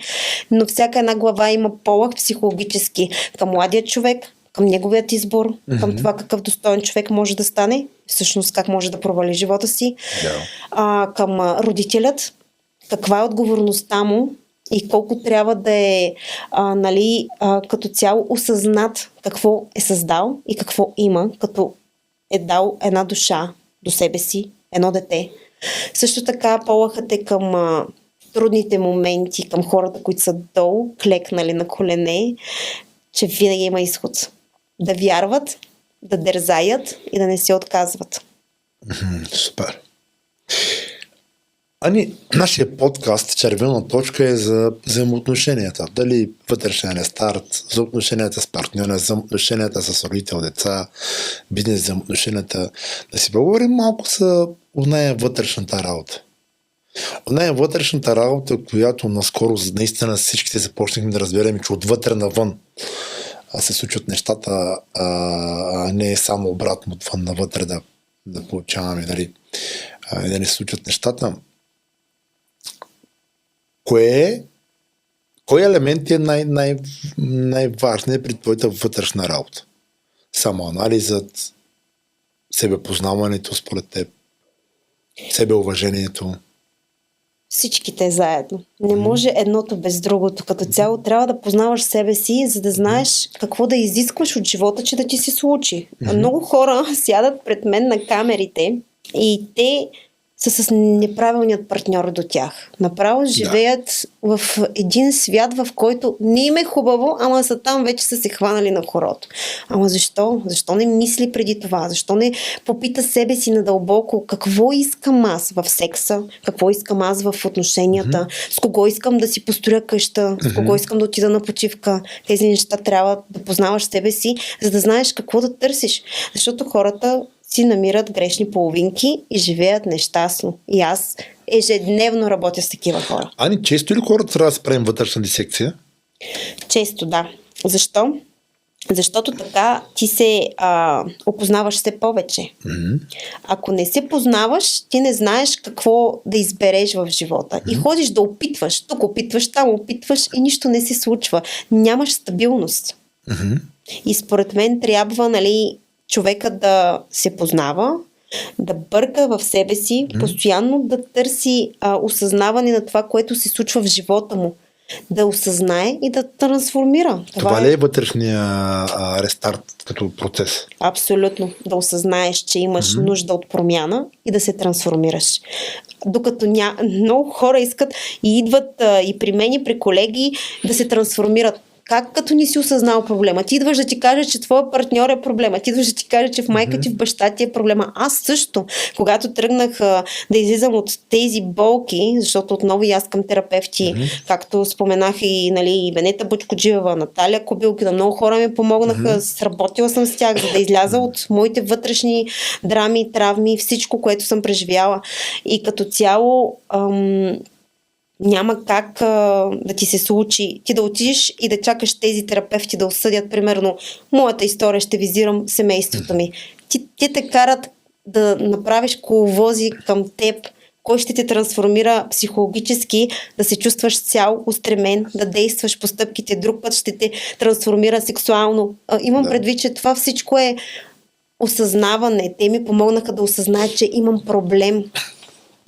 но всяка една глава има полъх психологически към младия човек, към неговият избор, към това какъв достоен човек може да стане, всъщност как може да провали живота си, към родителят, каква е отговорността му и колко трябва да е като цяло осъзнат какво е създал и какво има, като е дал една душа до себе си, едно дете. Също така полъхът е към трудните моменти, към хората, които са долу, клекнали на колене, че винаги има изход. Да вярват, да дързаят и да не се отказват. Супер. Ани, нашия подкаст червена точка е за взаимоотношенията. Дали вътрешен рестарт, за отношенията с партньора, за отношенията с родител, деца, бизнес, за отношенията. Да си поговорим малко за оная вътрешната работа. Оная вътрешната работа, която наскоро наистина всичките започнахме да разберем, че отвътре навън се случват нещата, а не е само обратно отвън навътре да получаваме, дали, да не се случват нещата. Кой елемент е най-важният при твоята вътрешна работа? Самоанализът, себепознаването според теб, себеуважението? Всичките заедно. Не може едното без другото. Като цяло трябва да познаваш себе си, за да знаеш какво да изискваш от живота, че да ти се случи. Много хора сядат пред мен на камерите и те са с неправилният партньор до тях. Направо живеят в един свят, в който не им е хубаво, ама са там вече са се хванали на хорото. Ама защо? Защо не мисли преди това? Защо не попита себе си надълбоко какво искам аз в секса? Какво искам аз в отношенията? С кого искам да си построя къща? С кого искам да отида на почивка? Тези неща трябва да познаваш себе си, за да знаеш какво да търсиш. Защото хората си намират грешни половинки и живеят нещастно. И аз ежедневно работя с такива хора. Ани, често ли хората трябва да се правим вътрешна дисекция? Често, да. Защо? Защото така ти се опознаваш все повече. Ако не се познаваш, ти не знаеш какво да избереш в живота. И ходиш да опитваш. Тук опитваш, там опитваш и нищо не се случва. Нямаш стабилност. И според мен трябва, човека да се познава, да бърка в себе си, постоянно да търси осъзнаване на това, което се случва в живота му. Да осъзнае и да трансформира. Това ли е вътрешния рестарт като процес? Абсолютно. Да осъзнаеш, че имаш нужда от промяна и да се трансформираш. Докато много хора искат и идват и при мен, и при колеги да се трансформират. Как като не си осъзнал проблема? Ти идваш да ти кажеш, че твоя партньор е проблема. Ти идваш да ти кажеш, че в майка ти, в баща ти е проблема. Аз също, когато тръгнах да излизам от тези болки, защото отново и аз към терапевти, както споменах и Венета Бучкоджиева, Наталия Кобилкина, много хора ми помогнаха, сработила съм с тях, за да изляза от моите вътрешни драми, травми, всичко, което съм преживяла. И като цяло няма как да ти се случи ти да отидеш и да чакаш тези терапевти да осъдят, примерно, моята история, ще визирам семейството ми. Те те карат да направиш коловози към теб, кой ще те трансформира психологически, да се чувстваш цял, устремен, да действаш по стъпките, друг път ще те трансформира сексуално. Имам предвид, че това всичко е осъзнаване. Те ми помогнаха да осъзнаят, че имам проблем.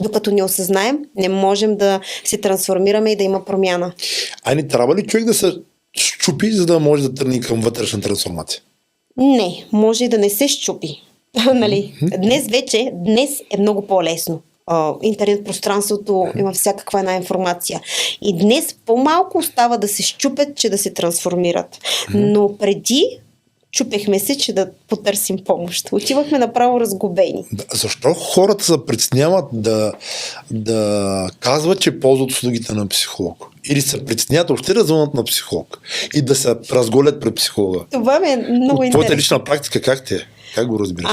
Докато не осъзнаем, не можем да се трансформираме и да има промяна. Не трябва ли човек да се щупи, за да може да тръгне към вътрешна трансформация? Не, може и да не се щупи. Днес е много по-лесно. Интернет пространството има всякаква една информация. И днес по-малко остава да се щупят, че да се трансформират. Но преди чупехме се, че да потърсим помощ. Отивахме направо разгубени. Защо хората се притесняват да казват, че ползват услугите на психолог? Или се притесняват още да звънат на психолог и да се разголят пред психолога? Това ми е много интересно. Твоята лична практика как ти е? Как го разбираш?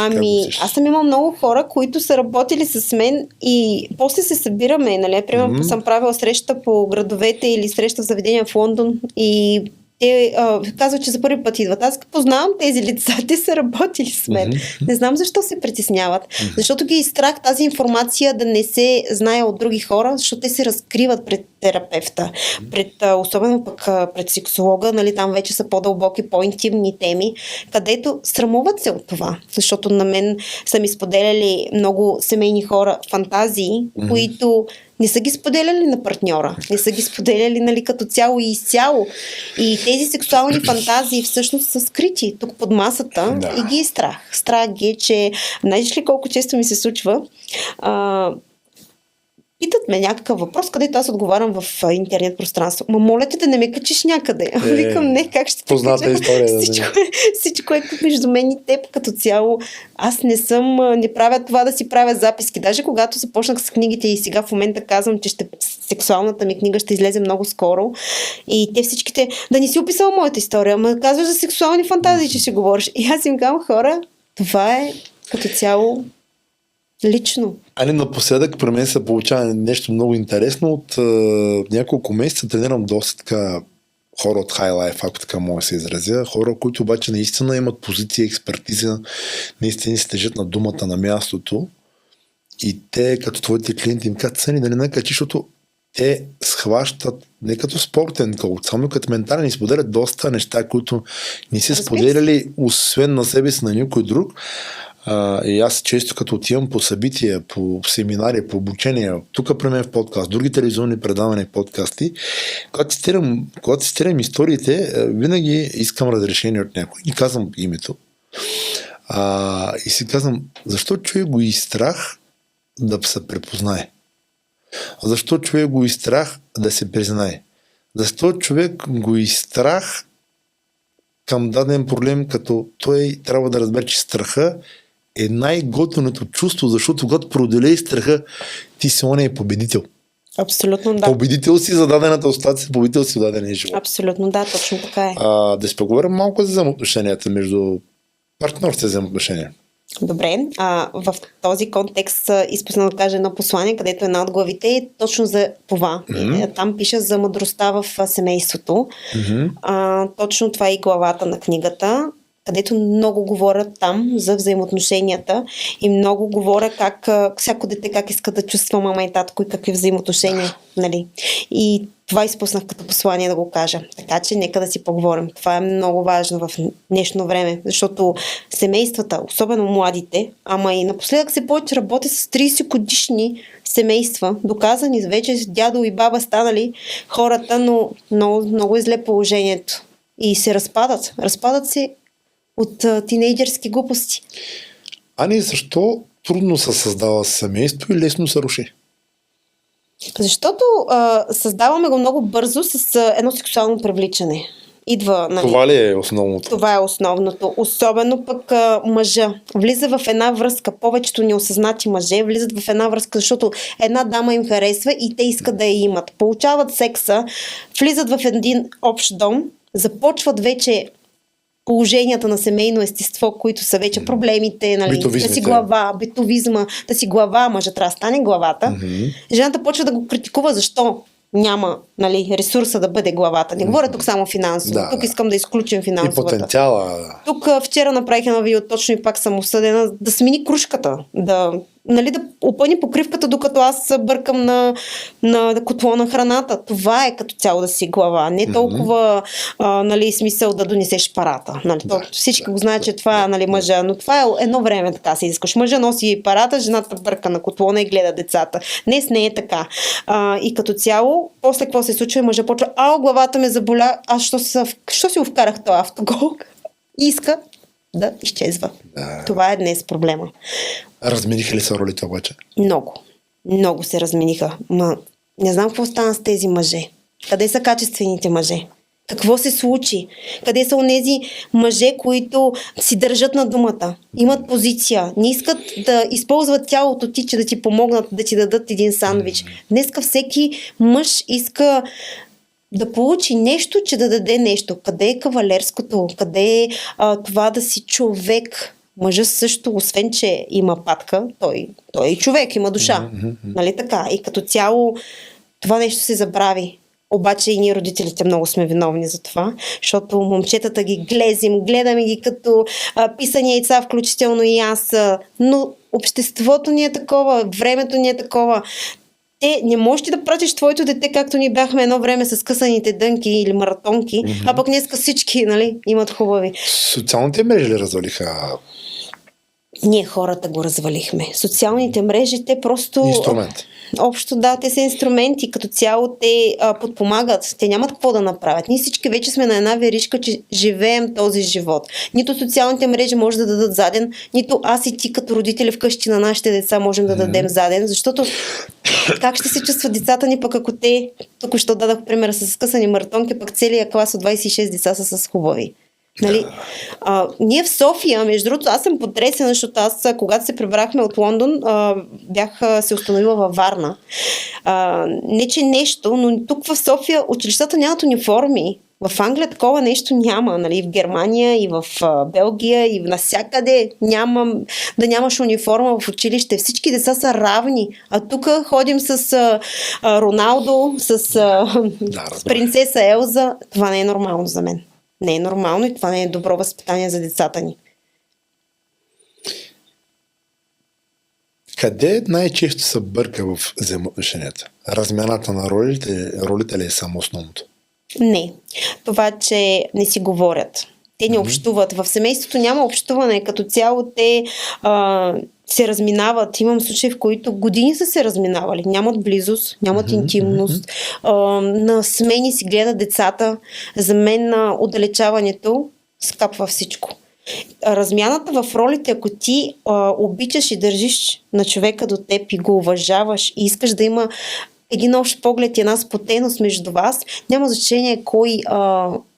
Аз съм имал много хора, които са работили с мен и после се събираме. Примерно съм правила среща по градовете или среща в заведения в Лондон и Те казват, че за първи път идват. Аз познавам тези лица, те са работили с мен. Не знам защо се притесняват. Защото ги е страх тази информация да не се знае от други хора, защото те се разкриват пред терапевта, особено пък пред сексолога, нали, там вече са по-дълбоки, по-интимни теми, където срамуват се от това. Защото на мен са ми споделяли много семейни хора фантазии, които не са ги споделяли на партньора, не са ги споделяли, нали, като цяло и изцяло. И тези сексуални фантазии всъщност са скрити тук под масата и ги е страх. Страх ги е, че знаеш ли колко често ми се случва, питат ме някакъв въпрос, където аз отговарям в интернет пространство. Ма моля те да не ме качиш някъде. Викам, не, как ще те позната история. Всичко е между мен и теб като цяло. Аз не правя това да си правя записки. Даже когато започнах с книгите и сега в момента казвам, че сексуалната ми книга ще излезе много скоро. И те всичките, да не си описал моята история, ама казваш за сексуални фантазии, че ще говориш. И аз им казвам, хора, това е като цяло лично. Напоследък при мен се получава нещо много интересно. От няколко месеца тренирам доста така хора от high life, ако така мога да се изразя. Хора, които обаче наистина имат позиция, експертиза, наистина се тежат на думата, на мястото. И те, като твоите клиенти, им казват, съни да не накачи, защото те схващат не като спортен коуч, само като ментален и споделят доста неща, които не са споделяли, освен на себе си, на никой друг. И аз често като отивам по събития, по семинари, по обучения, тук при мен в подкаст, други телевизионни предавания и подкасти, когато цитирам историите, винаги искам разрешение от някой и казвам името. И си казвам, защо човек го и страх да се препознае? Защо човек го и страх да се признае? Защо човек го и страх към даден проблем, като той трябва да разбере, че страха е най-готвеното чувство, защото когато преодолее страха, ти си он е победител. Абсолютно да. Победител си за дадената ситуация, победител си за дадения живот. Абсолютно да, точно така е. Да си поговорим малко за взаимоотношенията между партньорите взаимоотношения. Добре, в този контекст изпусна да кажа едно послание, където една от главите е точно за това. Там пише за мъдростта в семейството. Точно това е и главата на книгата, където много говорят там за взаимоотношенията и много говоря как всяко дете как иска да чувства мама и татко и какви взаимоотношения. Нали? И това изпуснах като послание да го кажа. Така че нека да си поговорим. Това е много важно в днешно време, защото семействата, особено младите, ама и напоследък се повече работи с 30 годишни семейства, доказани вече дядо и баба станали хората, но много е зле положението. И се разпадат. Разпадат се от тинейджърски глупости. Защо трудно се създава семейство и лесно се руши? Защото създаваме го много бързо с едно сексуално привличане. Идва, нали, това ли е основното? Това е основното. Особено пък мъжа влиза в една връзка. Повечето неосъзнати мъже влизат в една връзка, защото една дама им харесва и те искат да я имат. Получават секса, влизат в един общ дом, започват вече положенията на семейно естество, които са вече проблемите, нали, да си глава, битовизма, да си глава, мъжът трябва да стане главата. Жената почва да го критикува, защо няма, нали, ресурса да бъде главата. Не говоря тук само финансово. Тук искам да изключим финансовата. И потенциала. Тук вчера направих едно видео, точно и пак съм осъдена, да смени кружката, да опъни покривката, докато аз бъркам на котлона на храната. Това е като цяло да си глава. Не толкова смисъл да донесеш парата. Нали? Всички го знаят, че това е мъжа, но това е едно време така се искаш. Мъжа носи парата, жената бърка на котлона и гледа децата. Днес не е така. И като цяло, после какво се случва, мъжа почва, главата ме заболя, аз що си го вкарах този автогол? Иска да изчезва. Това е днес проблема. Размениха ли са ролите обаче? Много се размениха. Не знам какво стана с тези мъже. Къде са качествените мъже? Какво се случи? Къде са онези мъже, които си държат на думата? Имат позиция. Не искат да използват тялото ти, че да ти помогнат, да ти дадат един сандвич. Днеска всеки мъж иска да получи нещо, че да даде нещо. Къде е кавалерското? Къде е това да си човек? Мъжът също, освен че има патка, той е човек, има душа. Нали така? И като цяло това нещо се забрави. Обаче и ние родителите много сме виновни за това, защото момчетата ги гледаме ги като писани яйца, включително и аз, но обществото ни е такова, времето ни е такова. Не можеш ти да пратиш твоето дете, както ни бяхме едно време с късаните дънки или маратонки, а пък днеска всички, нали, имат хубави. Социалните мрежи ли развалиха? Ние хората го развалихме. Социалните мрежи, те просто... Инструмент. Общо да, те са инструменти, като цяло те подпомагат, те нямат какво да направят. Ние всички вече сме на една веришка, че живеем този живот. Нито социалните мрежи може да дадат заден, нито аз и ти като родители вкъщи на нашите деца можем да дадем заден, защото как ще се чувстват децата ни, пък ако те, тук ще дадах примера с скъсани маратонки, пък целият клас от 26 деца са с хубави. Нали? Ние в София, между другото, аз съм потресена, защото аз, когато се прибрахме от Лондон, бях се установила във Варна. Не че нещо, но тук в София училищата нямат униформи. В Англия такова нещо няма, нали? В Германия и в Белгия и навсякъде да нямаш униформа в училище. Всички деца са равни. А тук ходим с Роналдо, с принцеса Елза. Това не е нормално за мен. Не е нормално и това не е добро възпитание за децата ни. Къде най-често се бърка в взаимоотношенията? Размяната на ролите ли е само основното? Не. Това, че не си говорят. Те не общуват. В семейството няма общуване. Като цяло те се разминават. Имам случаи, в които години са се разминавали. Нямат близост, нямат интимност. На смени си гледат децата. За мен отдалечаването скапва всичко. Размяната в ролите, ако ти обичаш и държиш на човека до теб и го уважаваш и искаш да има един общ поглед и една сплотеност между вас, няма значение кой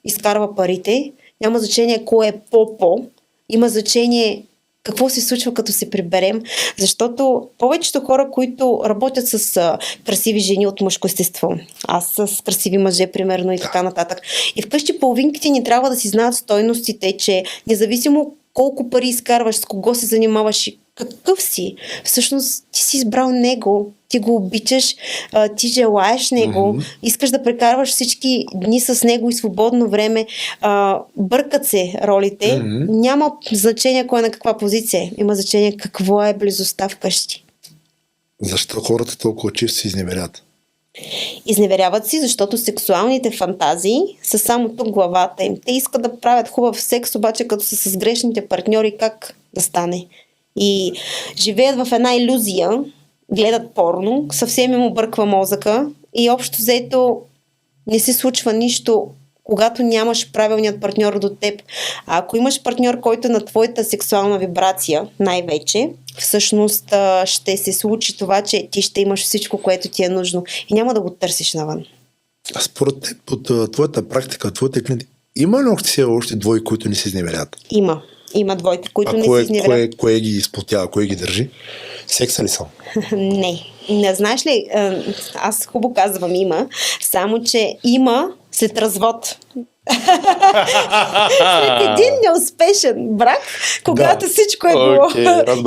изкарва парите, няма значение кой е по-по, има значение какво се случва като се приберем, защото повечето хора, които работят с красиви жени от мъжко естество, аз с красиви мъже, примерно, и така нататък. И вкъщи половинките ни трябва да си знаят стойностите, че независимо колко пари изкарваш, с кого се занимаваш и какъв си, всъщност ти си избрал него, ти го обичаш, ти желаеш него, искаш да прекарваш всички дни с него и свободно време, бъркат се ролите, няма значение кой е на каква позиция, има значение какво е близостта вкъщи. Защо хората толкова често се изневерят? Изневеряват си, защото сексуалните фантазии са само тук главата им. Те искат да правят хубав секс, обаче като са с грешните партньори, как да стане? И живеят в една илюзия, гледат порно, съвсем им обърква мозъка и общо взето не се случва нищо, когато нямаш правилният партньор до теб. А ако имаш партньор, който е на твоята сексуална вибрация, най-вече, всъщност ще се случи това, че ти ще имаш всичко, което ти е нужно и няма да го търсиш навън. А според теб, от твоята практика, от твоите клиенти, има ли още двои, които не се изневерят? Има двойки, които не се изневерят. Кое ги изплотява, кое ги държи? Секса ли са? Не знаеш ли, аз хубаво казвам има, само че има след развод. След един неуспешен брак, когато всичко е било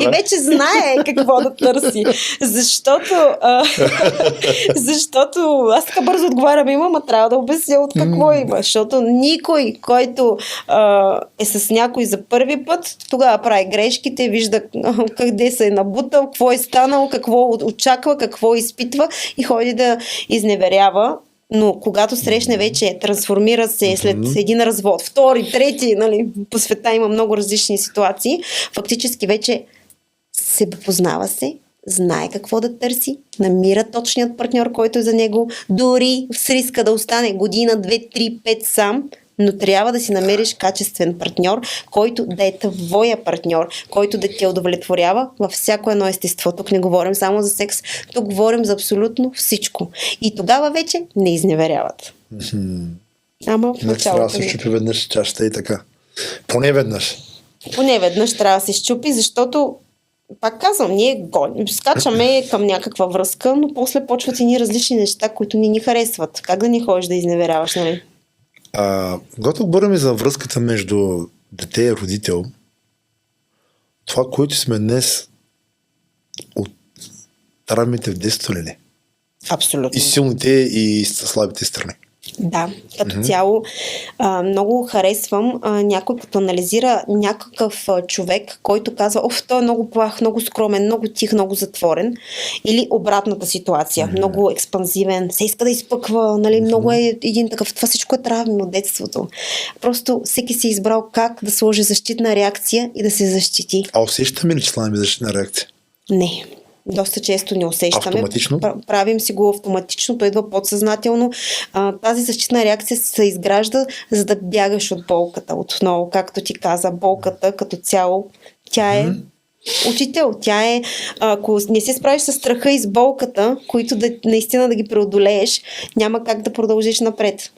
и вече знае какво да търси. Защото аз така бързо отговарям има, ма трябва да обясня от какво има. Защото никой, който е с някой за първи път, тогава прави грешките, вижда къде се е набутал, какво е станало, какво очаква, какво изпитва и ходи да изневерява. Но когато срещне вече, трансформира се след един развод, втори, трети, нали, по света има много различни ситуации, фактически вече се познава се, знае какво да търси, намира точният партньор, който е за него, дори с риска да остане година, 2, 3, 5 сам, но трябва да си намериш качествен партньор, който да е твоя партньор, който да те удовлетворява във всяко едно естество. Тук не говорим само за секс, тук говорим за абсолютно всичко. И тогава вече не изневеряват. Ама в началото трябва да се щупи веднъж чашата и така. Поне веднъж. Поне веднъж трябва да се щупи, защото пак казвам, ние скачаме към някаква връзка, но после почват и ни различни неща, които ни харесват. Как да ни ходиш да изневеряваш, нали? Когато говорим за връзката между дете и родител, това, което сме днес от травмите в детството ли не? Абсолютно. И силните, и слабите страни. Да, като цяло много харесвам някой като анализира някакъв човек, който казва, той е много плах, много скромен, много тих, много затворен, или обратната ситуация, много експанзивен, се иска да изпъква, нали, много е един такъв, това всичко е травми от детството. Просто всеки си избрал как да сложи защитна реакция и да се защити. А усещаме ли, че слагаме защитна реакция? Не. Доста често не усещаме. Автоматично? Правим си го автоматично, то идва подсъзнателно. Тази защитна реакция се изгражда, за да бягаш от болката. Отново, както ти каза, болката като цяло, тя е учител. Тя е, ако не се справиш с страха и с болката, които наистина да ги преодолееш, няма как да продължиш напред.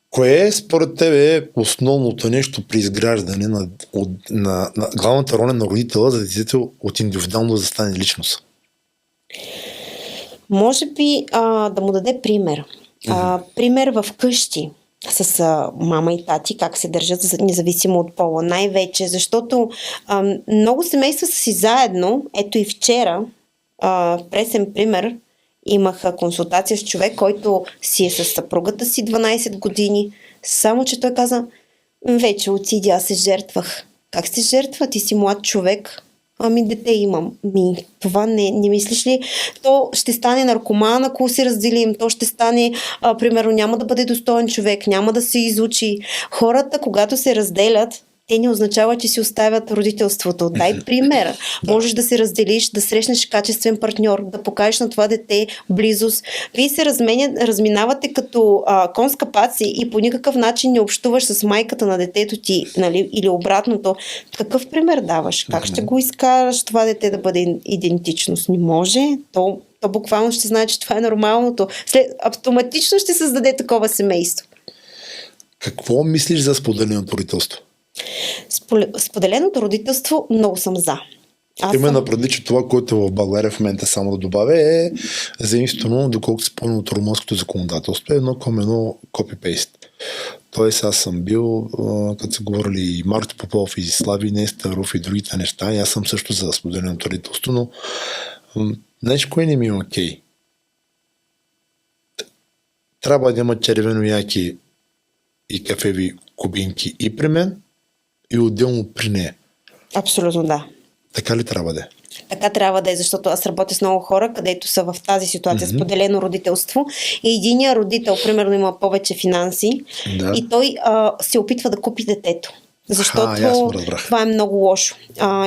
Кое е според тебе основното нещо при изграждане на главната роля на родителя за детето от индивидуално да стане личност? Може би да му даде пример. Пример в къщи с мама и тати, как се държат независимо от пола. Най-вече, защото много семейства са си заедно. Ето и вчера, пресен пример, имах консултация с човек, който си е с съпругата си 12 години. Само, че той каза, вече отиди, аз се жертвах. Как се жертва? Ти си млад човек. Ами дете имам. Това не мислиш ли? То ще стане наркоман, ако се разделим. То ще стане, примерно, няма да бъде достоен човек, няма да се изучи. Хората, когато се разделят, те не означава, че си оставят родителството. Дай пример. Можеш да се разделиш, да срещнеш качествен партньор, да покажеш на това дете близост. Вие се разминавате като конска паци и по никакъв начин не общуваш с майката на детето ти, нали, или обратното. Какъв пример даваш? Как ще го изкараш това дете да бъде идентичност? Не може. То буквално ще знае, че това е нормалното. Автоматично ще създаде такова семейство. Какво мислиш за споделеното родителство? Споделеното родителство много съм за. Именно преди, че това, което в България в момента само да добавя е заимствено, доколкото се помня от румънското законодателство, едно към едно копи-пейст. Тоест аз съм бил, като са говорили и Марто Попов, и Слави Нестеров и другите неща, и аз съм също за споделеното родителство, но нещо, кое не ми е окей. Трябва да има червено яки и кафеви кубинки и при мен, и отделно при нея. Абсолютно да. Така ли трябва да е? Така трябва да е, защото аз работя с много хора, където са в тази ситуация споделено родителство и единия родител, примерно, има повече финанси и той се опитва да купи детето. Защото това е много лошо.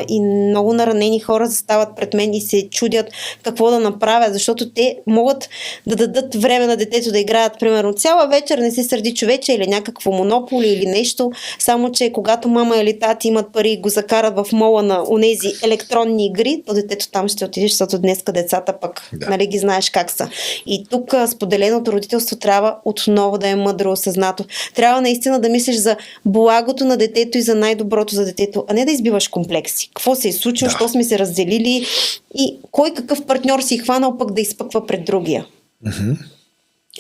И много наранени хора застават пред мен и се чудят какво да направят, защото те могат да дадат време на детето да играят, примерно, цяла вечер, не се сърди човече или някакво монополи или нещо, само че когато мама или тати имат пари и го закарат в мола на онези електронни игри, то детето там ще отидеш, защото днеска децата пък, нали, ги знаеш как са. И тук споделеното родителство трябва отново да е мъдро осъзнато. Трябва наистина да мислиш за благото на детето и за най-доброто за детето, а не да избиваш комплекси. Какво се е случило, що сме се разделили и кой какъв партньор си хванал пък да изпъква пред другия.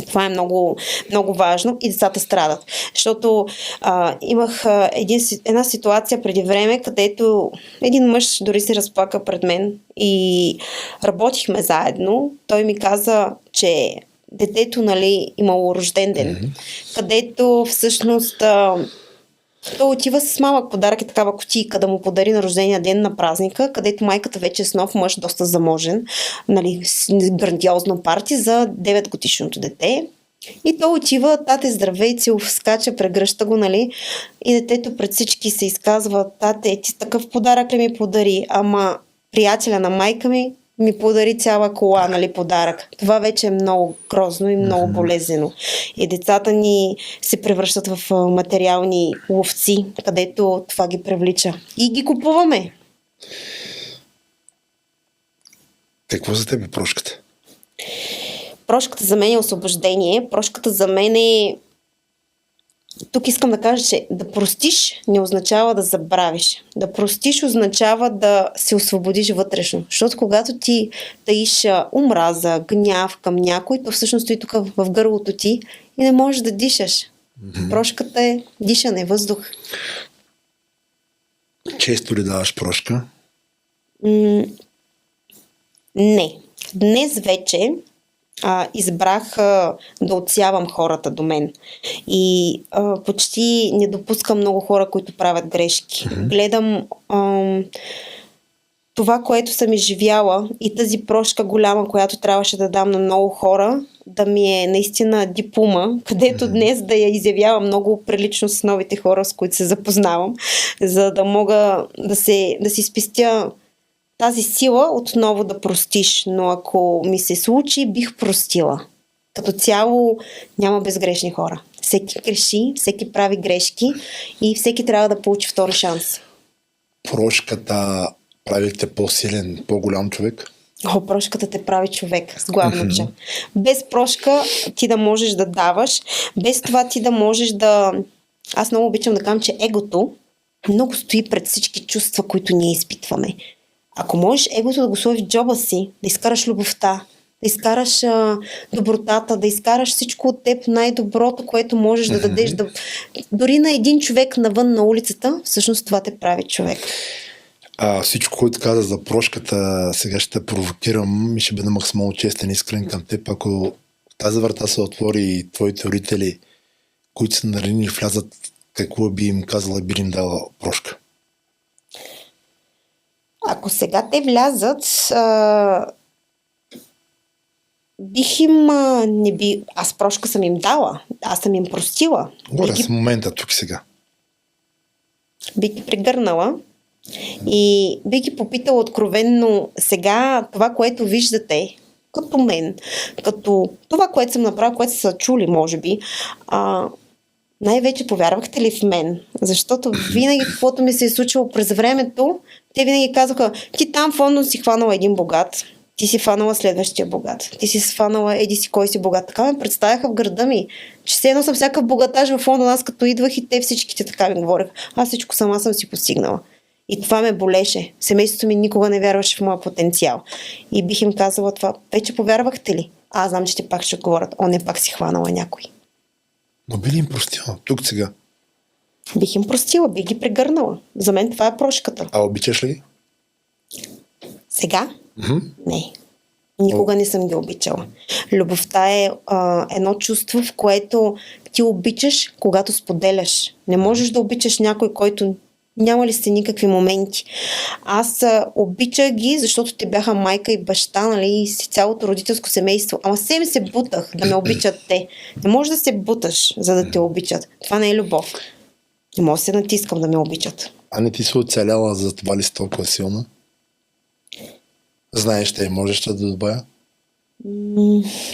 Това е много, много важно и децата страдат. Защото имах една ситуация преди време, където един мъж дори се разплака пред мен и работихме заедно. Той ми каза, че детето, нали, имало рожден ден, където всъщност той отива с малък подарък и такава кутийка да му подари на рождения ден на празника, където майката вече е с нов мъж, доста заможен, нали, грандиозно парти за 9-годишното дете. И той отива, тате здравей, скача, прегръща го, нали, и детето пред всички се изказва, тате, ти такъв подарък ли ми подари, ама приятеля на майка ми подари цяла кола, нали, подарък. Това вече е много грозно и много болезнено. И децата ни се превръщат в материални ловци, където това ги привлича. И ги купуваме. Какво за теб е прошката? Прошката за мен е освобождение. Прошката за мен е... Тук искам да кажа, че да простиш не означава да забравиш. Да простиш означава да се освободиш вътрешно. Защото когато ти таиш омраза, гняв към някой, то всъщност стои тук в гърлото ти и не можеш да дишаш. Прошката е дишане, въздух. Често ли даваш прошка? Не. Днес вече избрах да отсявам хората до мен. И почти не допускам много хора, които правят грешки. Гледам това, което съм изживяла и тази прошка голяма, която трябваше да дам на много хора, да ми е наистина диплома, където днес да я изявявам много прилично с новите хора, с които се запознавам, за да мога да си спестя тази сила отново да простиш. Но ако ми се случи, бих простила. Като цяло няма безгрешни хора. Всеки греши, всеки прави грешки и всеки трябва да получи втори шанс. Прошката прави те по-силен, по-голям човек? Прошката те прави човек с главна ча. Без прошка ти да можеш да даваш, без това ти да можеш да... Аз много обичам да кажа, че егото много стои пред всички чувства, които ние изпитваме. Ако можеш егото да го сложиш в джоба си, да изкараш любовта, да изкараш добротата, да изкараш всичко от теб, най-доброто, което можеш да дадеш, дори на един човек навън на улицата, всъщност това те прави човек. Всичко, което каза за прошката, сега ще те провокирам и ще бъда максимално честен и искрен към теб. Ако тази врата се отвори и твоите родители, които са наранени, влязат, какво би им казала и би им дала прошка? Ако сега те влязат, бих им... Аз прошка съм им дала. Аз съм им простила. Горе с момента, тук сега. Би ги прегърнала и би ги попитала откровенно сега това, което виждате, като мен, като това, което съм направила, което са чули, може би, най-вече повярвахте ли в мен? Защото винаги, каквото ми се е случило през времето, те винаги казаха, ти там в Лондон си хванала един богат, ти си фанала следващия богат, ти си фанала еди си кой си богат. Така ме представяха в града ми, че все едно съм всякакъв богатаж в Лондон, аз като идвах и те всичките така ми говореха. Аз всичко сама съм си постигнала. И това ме болеше. Семейството ми никога не вярваше в моя потенциал. И бих им казала това, вече повярвахте ли? Аз знам, че те пак ще отговорят, не пак си хванала някой. Но би ли им простила? Тук сега? Бих им простила, бих ги прегърнала. За мен това е прошката. Обичаш ли ги? Сега? Не. Никога не съм ги обичала. Любовта е едно чувство, в което ти обичаш, когато споделяш. Не можеш да обичаш някой, който няма ли сте никакви моменти. Аз обичах ги, защото те бяха майка и баща, нали, и цялото родителско семейство. Ама се бутах да ме обичат те. Не можеш да се буташ, за да те обичат. Това не е любов. Не мога да се натискам да ме обичат. А не ти се оцеляла, за това ли си толкова силна? Знаеш, те можеш да добавя?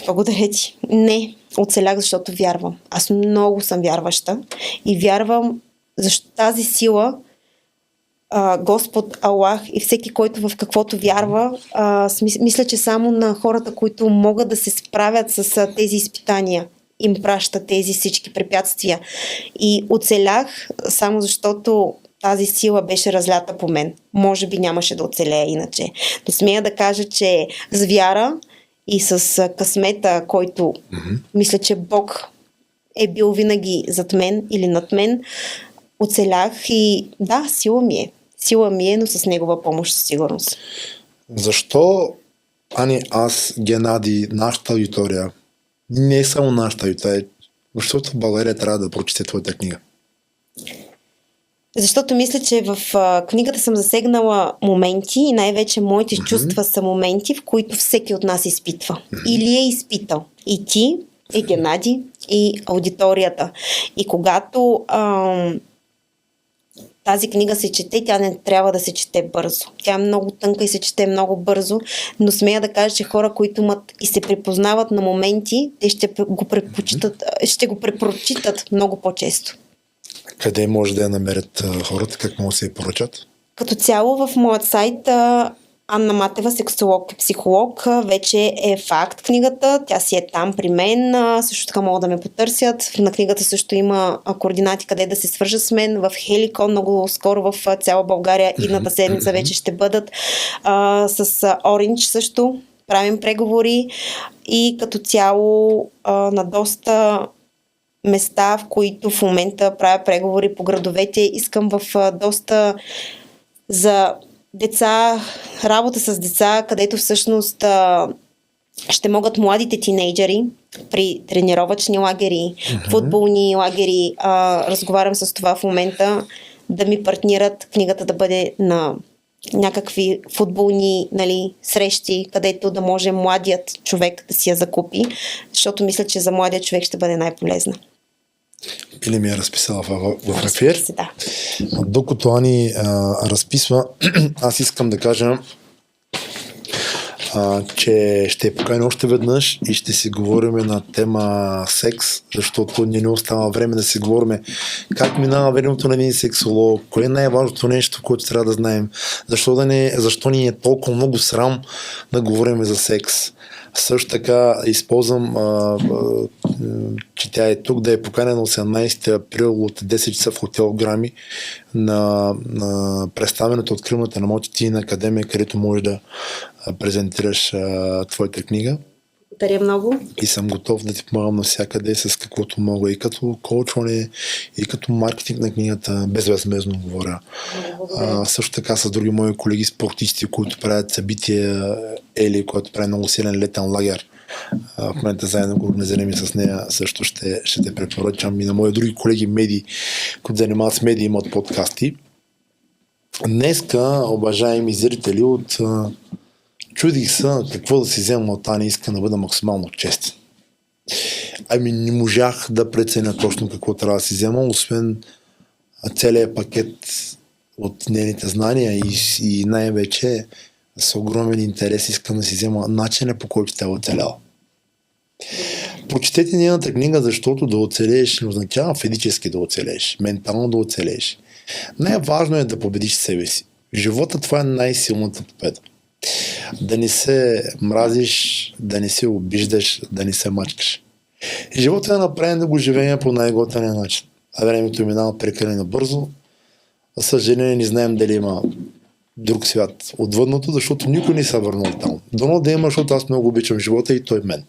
Благодаря ти. Не, оцелях, защото вярвам. Аз много съм вярваща и вярвам, защото тази сила Господ, Аллах и всеки, който в каквото вярва, мисля, че само на хората, които могат да се справят с тези изпитания, им праща тези всички препятствия. И оцелях само защото тази сила беше разлята по мен. Може би нямаше да оцелея иначе. Но смея да кажа, че с вяра и с късмета, който мисля, че Бог е бил винаги зад мен или над мен, оцелях и да, сила ми е. Сила ми е, но с негова помощ със сигурност. Защо, Ани, аз, Геннади, нашата аудитория, не е само нашата аудитория, защото в България трябва да прочете твоята книга? Защото мисля, че в книгата съм засегнала моменти и най-вече моите чувства са моменти, в които всеки от нас изпитва. Или е изпитал. И ти, и Геннади, и аудиторията. И когато тази книга се чете, тя не трябва да се чете бързо. Тя е много тънка и се чете много бързо, но смея да кажа, че хора, които имат и се припознават на моменти, те ще го препрочитат много по-често. Къде може да я намерят хората? Как могат да се я поръчат? Като цяло в моят сайт Анна Матева, сексолог и психолог, вече е факт книгата. Тя си е там при мен. Също така могат да ме потърсят. На книгата също има координати къде да се свържат с мен. В Хеликон много скоро в цяла България идната седмица вече ще бъдат. С Orange също правим преговори и като цяло на доста места, в които в момента правя преговори по градовете. Искам в доста за деца, работа с деца, където всъщност ще могат младите тинейджери при тренировъчни лагери, футболни лагери, разговарям с това в момента, да ми партнират книгата да бъде на някакви футболни, нали, срещи, където да може младият човек да си я закупи, защото мисля, че за младия човек ще бъде най-полезна. Или ми е разписала в ефир. Да. Докато Ани разписва, аз искам да кажа, че ще я поканя още веднъж и ще си говорим на тема секс, защото не остава време да си говорим как минава времето на един сексолог, кое е най-важното нещо, което трябва да знаем, защо ни е толкова много срам да говорим за секс. Също така използвам, че тя е тук, да я поканя на 18 април от 10 часа в хотел Грами на представянето откриването на моята Тина Академия, където можеш да презентираш твоята книга. Благодаря много. И съм готов да ти помагам навсякъде с каквото мога, и като коучване, и като маркетинг на книгата, безвъзмездно говоря. Също така с други мои колеги спортисти, които правят събития, Ели, който прави много силен летен лагер. В момента заедно го организираме с нея, също ще те препоръчам, и на мои други колеги медии, които занимават с медии, имат подкасти. Днеска, уважаеми зрители, чудих се какво да си взема от Ани, иска да бъда максимално честен. Ами не можах да преценя точно какво трябва да си взема, освен целият пакет от нейните знания и най-вече с огромен интерес искам да си взема начина, по който тя е оцеляла. Прочетете нейната книга, защото да оцелееш не означава физически да оцелееш, ментално да оцелееш. Най-важно е да победиш себе си. В живота това е най-силната победа. Да не се мразиш, да не се обиждаш, да не се мачкаш. Живота е направен да го живеем по най-готвения начин. А времето минава прекалено бързо. За съжаление не знаем дали има друг свят отвъдното, защото никой не се върнал там. Дано да има, защото аз много обичам живота и той мен.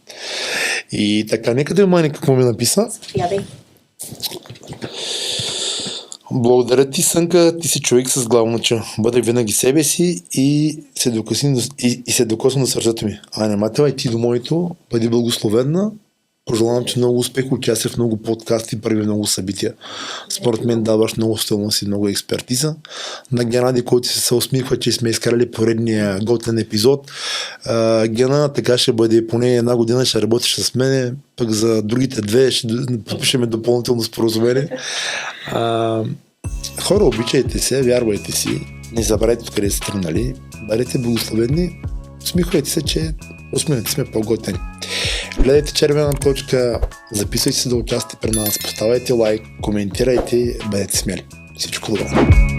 И така, нека да има какво ми написа. Благодаря ти, Сънка, ти си човек с главноча. Бъдай винаги себе си и се докосна до сърцето ми. Аня Матева, и ти до моето, бъди благословена. Пожелавам ти много успех, участие в много подкасти, прави много събития. Според мен даваш много стойност и много експертиза. На Генади, който се усмихва, че сме изкарали поредния готен епизод. Гена, така ще бъде поне една година, ще работиш с мене, пък за другите две ще подпишеме допълнително споразумение. Хора, обичайте се, вярвайте си, не забравяйте откъде сте тръгнали, бъдете благословени, усмихвайте се, че усмихвайте сме по-готени. Гледайте червена точка, записвайте се да участвате при нас, поставяйте лайк, коментирайте, бъдете смели. Всичко добро!